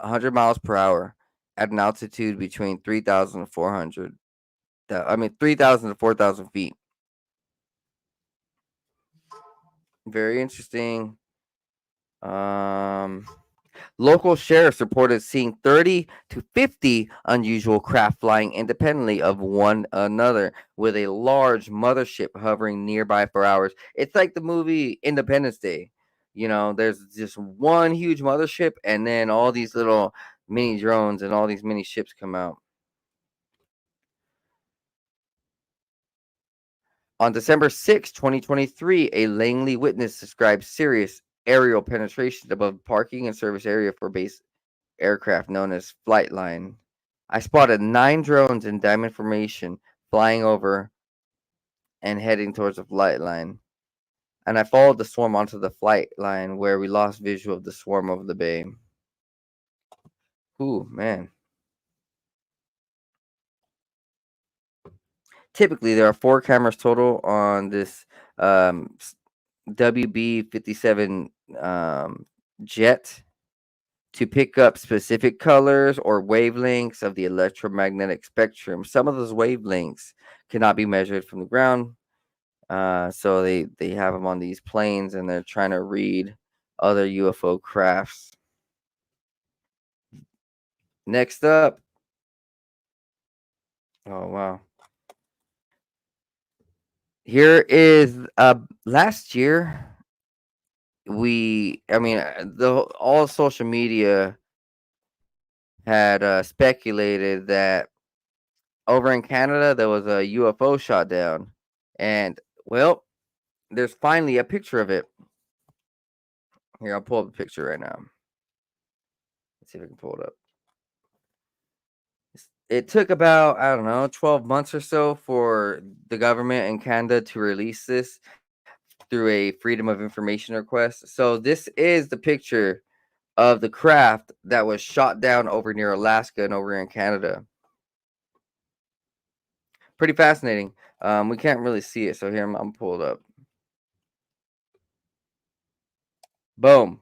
100 miles per hour at an altitude between 3,000 and 4,000 to 4,000 feet. Very interesting. Local sheriffs reported seeing 30 to 50 unusual craft flying independently of one another, with a large mothership hovering nearby for hours. It's like the movie Independence Day. There's just one huge mothership, and then all these little mini drones and all these mini ships come out. On December 6, 2023, a Langley witness described serious aerial penetration above parking and service area for base aircraft known as Flightline. I spotted 9 drones in diamond formation flying over and heading towards the flight line. And I followed the swarm onto the flight line where we lost visual of the swarm over the bay. Ooh, man. Typically, there are 4 cameras total on this WB-57 jet to pick up specific colors or wavelengths of the electromagnetic spectrum. Some of those wavelengths cannot be measured from the ground. So they have them on these planes, and they're trying to read other UFO crafts. Next up. Oh, wow. Here is last year all social media had speculated that over in Canada there was a UFO shot down, and well, there's finally a picture of it. Here, I'll pull up the picture right now. Let's see if I can pull it up. It took about, I don't know, 12 months or so for the government in Canada to release this through a Freedom of Information request. So this is the picture of the craft that was shot down over near Alaska and over in Canada. Pretty fascinating. We can't really see it, so here I'm pulled up. Boom.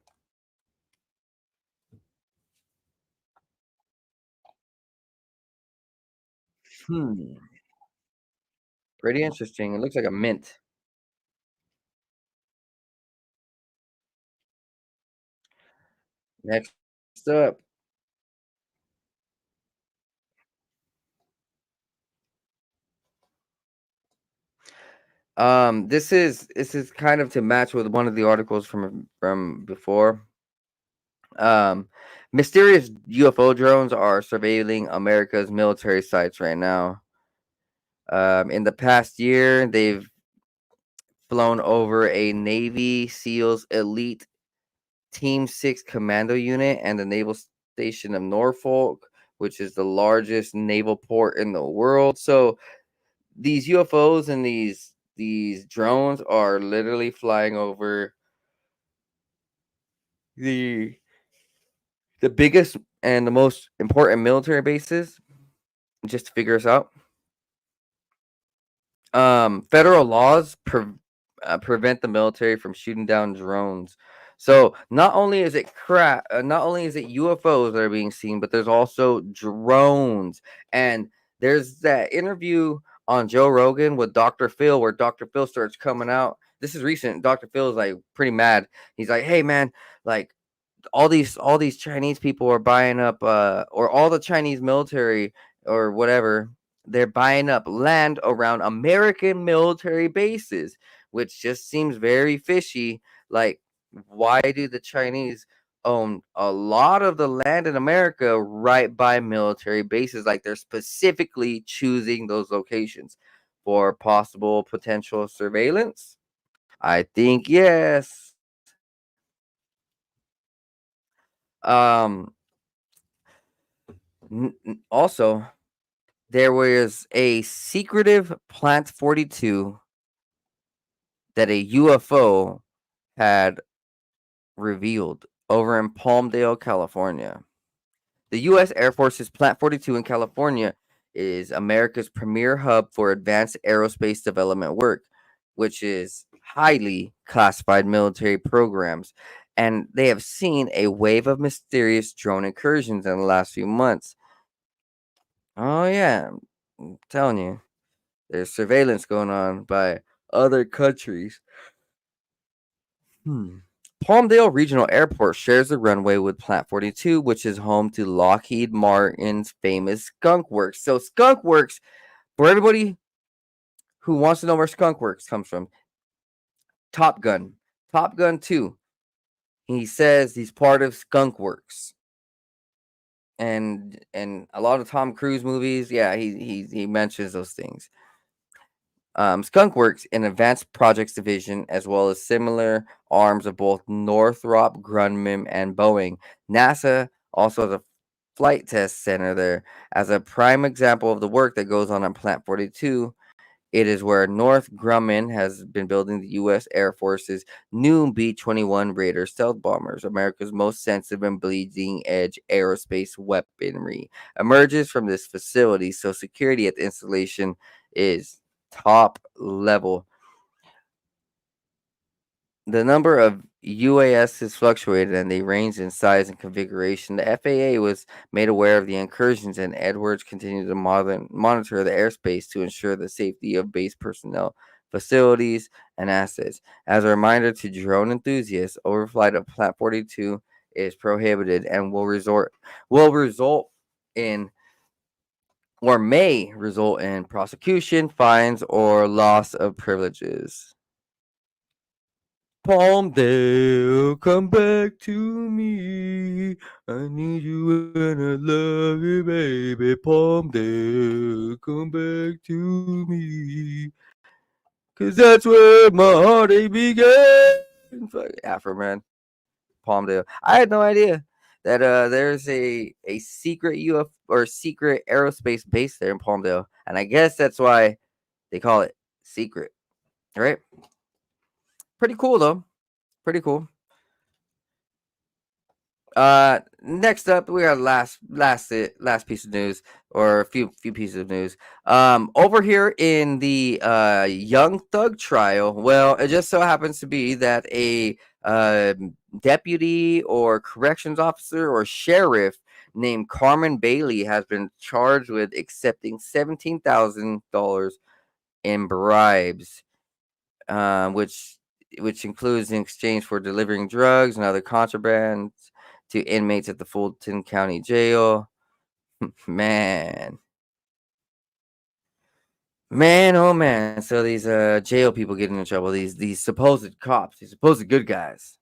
Hmm. Pretty interesting. It looks like a mint. Next up. This is kind of to match with one of the articles from before. Um, Mysterious UFO drones are surveilling America's military sites right now. In the past year, they've flown over a Navy SEALs elite Team 6 commando unit and the naval station of Norfolk, which is the largest naval port in the world. So these UFOs and these drones are literally flying over the the biggest and the most important military bases just to figure us out. Federal laws prevent the military from shooting down drones. So not only is it UFOs that are being seen, but there's also drones. And there's that interview on Joe Rogan with Dr. Phil, where Dr. Phil starts coming out. This is recent. Dr. Phil is like pretty mad. He's like, "Hey man, like all these Chinese people are buying up or all the Chinese military or whatever, they're buying up land around American military bases, which just seems very fishy. Like, why do the Chinese own a lot of the land in America right by military bases? Like, they're specifically choosing those locations for possible potential surveillance? I think yes. Um, Also, there was a secretive Plant 42 that a UFO had revealed over in Palmdale, California. The U.S. Air Force's Plant 42 in California is America's premier hub for advanced aerospace development work, which is highly classified military programs. And they have seen a wave of mysterious drone incursions in the last few months. Oh, yeah. I'm telling you, there's surveillance going on by other countries. Palmdale Regional Airport shares the runway with Plant 42, which is home to Lockheed Martin's famous Skunk Works. So, Skunk Works, for everybody who wants to know where Skunk Works comes from, Top Gun. Top Gun 2. He says he's part of Skunk Works. And a lot of Tom Cruise movies, yeah, he mentions those things. Skunk Works, an advanced projects division, as well as similar arms of both Northrop Grumman and Boeing. NASA also has a flight test center there. As a prime example of the work that goes on Plant 42, it is where North Grumman has been building the U.S. Air Force's new B-21 Raider stealth bombers. America's most sensitive and bleeding edge aerospace weaponry emerges from this facility, so security at the installation is top level. The number of UAS has fluctuated and they range in size and configuration. The FAA was made aware of the incursions, and Edwards continued to monitor the airspace to ensure the safety of base personnel facilities, and assets. As a reminder to drone enthusiasts, overflight of Plat 42 is prohibited and will result in or may result in prosecution, fines, or loss of privileges. Palmdale, come back to me. I need you and I love you, baby. Palmdale, come back to me. Cause that's where my heartache began. Fuck, Afro man. Palmdale. I had no idea that there's a secret UFO or secret aerospace base there in Palmdale. And I guess that's why they call it secret. Right? Pretty cool though. Pretty cool. Next up, we got last piece of news, or a few pieces of news. Over here in the Young Thug trial, well, it just so happens to be that a deputy or corrections officer or sheriff named Carmen Bailey has been charged with accepting $17,000 in bribes, which includes in exchange for delivering drugs and other contraband to inmates at the Fulton County Jail. Man, oh man! So these jail people getting in trouble. These supposed cops, these supposed good guys.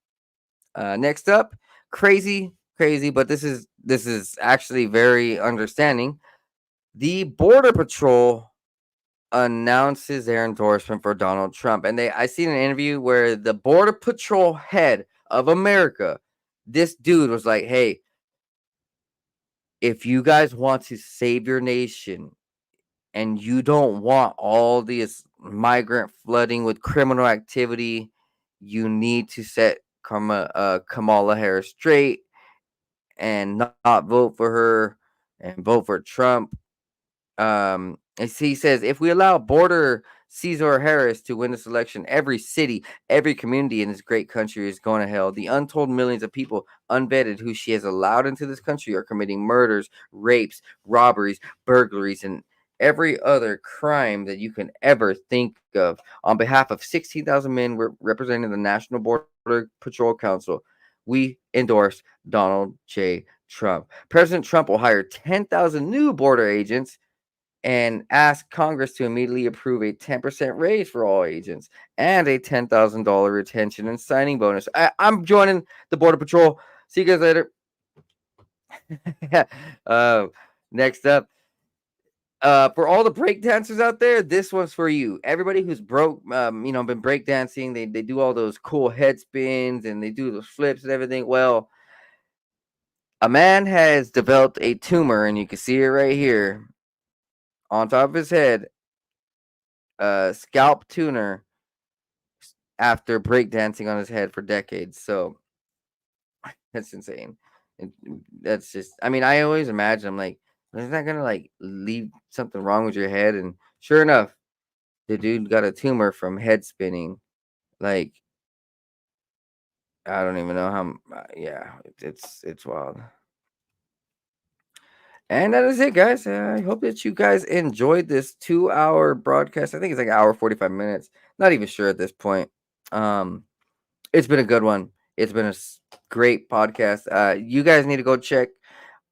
Next up, crazy, but this is actually very understanding. The Border Patrol announces their endorsement for Donald Trump, and I seen an interview where the Border Patrol head of America, this dude was like, "Hey, if you guys want to save your nation and you don't want all this migrant flooding with criminal activity, you need to set Kamala Harris straight and not vote for her and vote for Trump." He says, if we allow border Caesar Harris to win this election, every city, every community in this great country is going to hell. The untold millions of people unvetted who she has allowed into this country are committing murders, rapes, robberies, burglaries, and every other crime that you can ever think of. On behalf of 16,000 men representing the National Border Patrol Council, we endorse Donald J. Trump. President Trump will hire 10,000 new border agents and ask Congress to immediately approve a 10% raise for all agents and a $10,000 retention and signing bonus. I'm joining the Border Patrol. See you guys later. Next up, for all the break dancers out there, this one's for you. Everybody who's been breakdancing, they do all those cool head spins and they do those flips and everything. Well, a man has developed a tumor, and you can see it right here on top of his head, scalp tuner, after breakdancing on his head for decades. So that's insane. That's just, I mean, I always imagine, I'm like, is that gonna like leave something wrong with your head? And sure enough, the dude got a tumor from head spinning. Like, I don't even know how. Yeah, it's wild. And that is it, guys. I hope that you guys enjoyed this 2-hour broadcast. I think it's like an hour 45 minutes. Not even sure at this point. It's been a good one. It's been a great podcast. You guys need to go check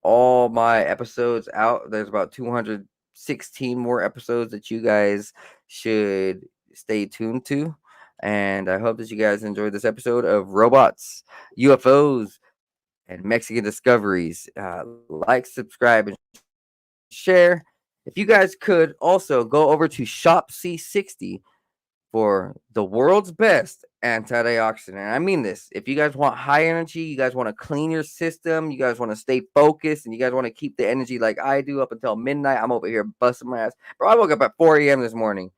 all my episodes out. There's about 216 more episodes that you guys should stay tuned to. And I hope that you guys enjoyed this episode of Robots, UFOs, and Mexican Discoveries. Like, subscribe, and share. If you guys could also go over to Shop C60 for the world's best antioxidant. I mean this. If you guys want high energy, you guys want to clean your system, you guys want to stay focused, and you guys want to keep the energy like I do up until midnight, I'm over here busting my ass. Bro, I woke up at 4 a.m. this morning.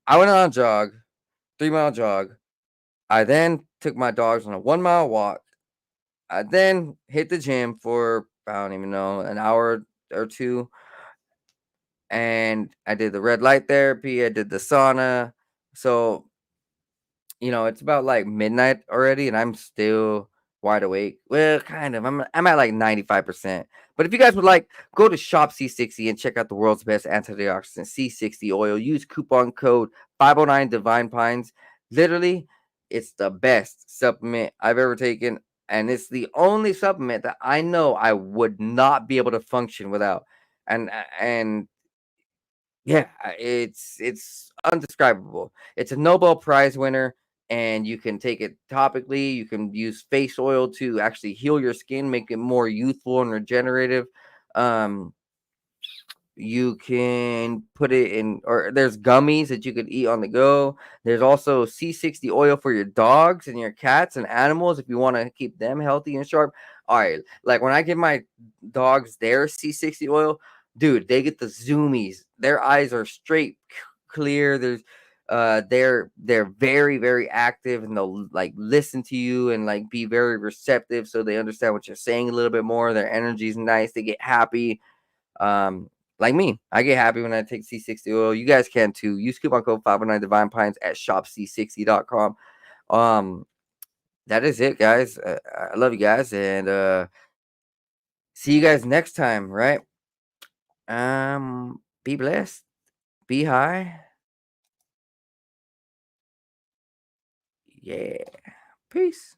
I went on a jog, 3-mile jog. I then took my dogs on a 1-mile walk. I then hit the gym for, I don't even know, an hour or two. And I did the red light therapy. I did the sauna. So, it's about like midnight already, and I'm still wide awake. Well, kind of. I'm at like 95%. But if you guys would like, go to Shop C60 and check out the world's best antioxidant C60 oil. Use coupon code 509 Divine Pines. Literally, it's the best supplement I've ever taken, and it's the only supplement that I know I would not be able to function without. And yeah, it's undescribable. It's a Nobel Prize winner, and you can take it topically. You can use face oil to actually heal your skin, make it more youthful and regenerative. Um, you can put it in, or there's gummies that you could eat on the go. There's also C60 oil for your dogs and your cats and animals if you want to keep them healthy and sharp. All right, like when I give my dogs their C60 oil, dude, they get the zoomies. Their eyes are straight clear. They're very, very active, and they'll like listen to you and like be very receptive, so they understand what you're saying a little bit more. Their energy's nice. They get happy. Um, like me, I get happy when I take C60 oil. You guys can too. Use coupon code 509 Divine Pines at shopc60.com. That is it, guys. I love you guys, and see you guys next time, right? Be blessed, be high. Yeah. Peace.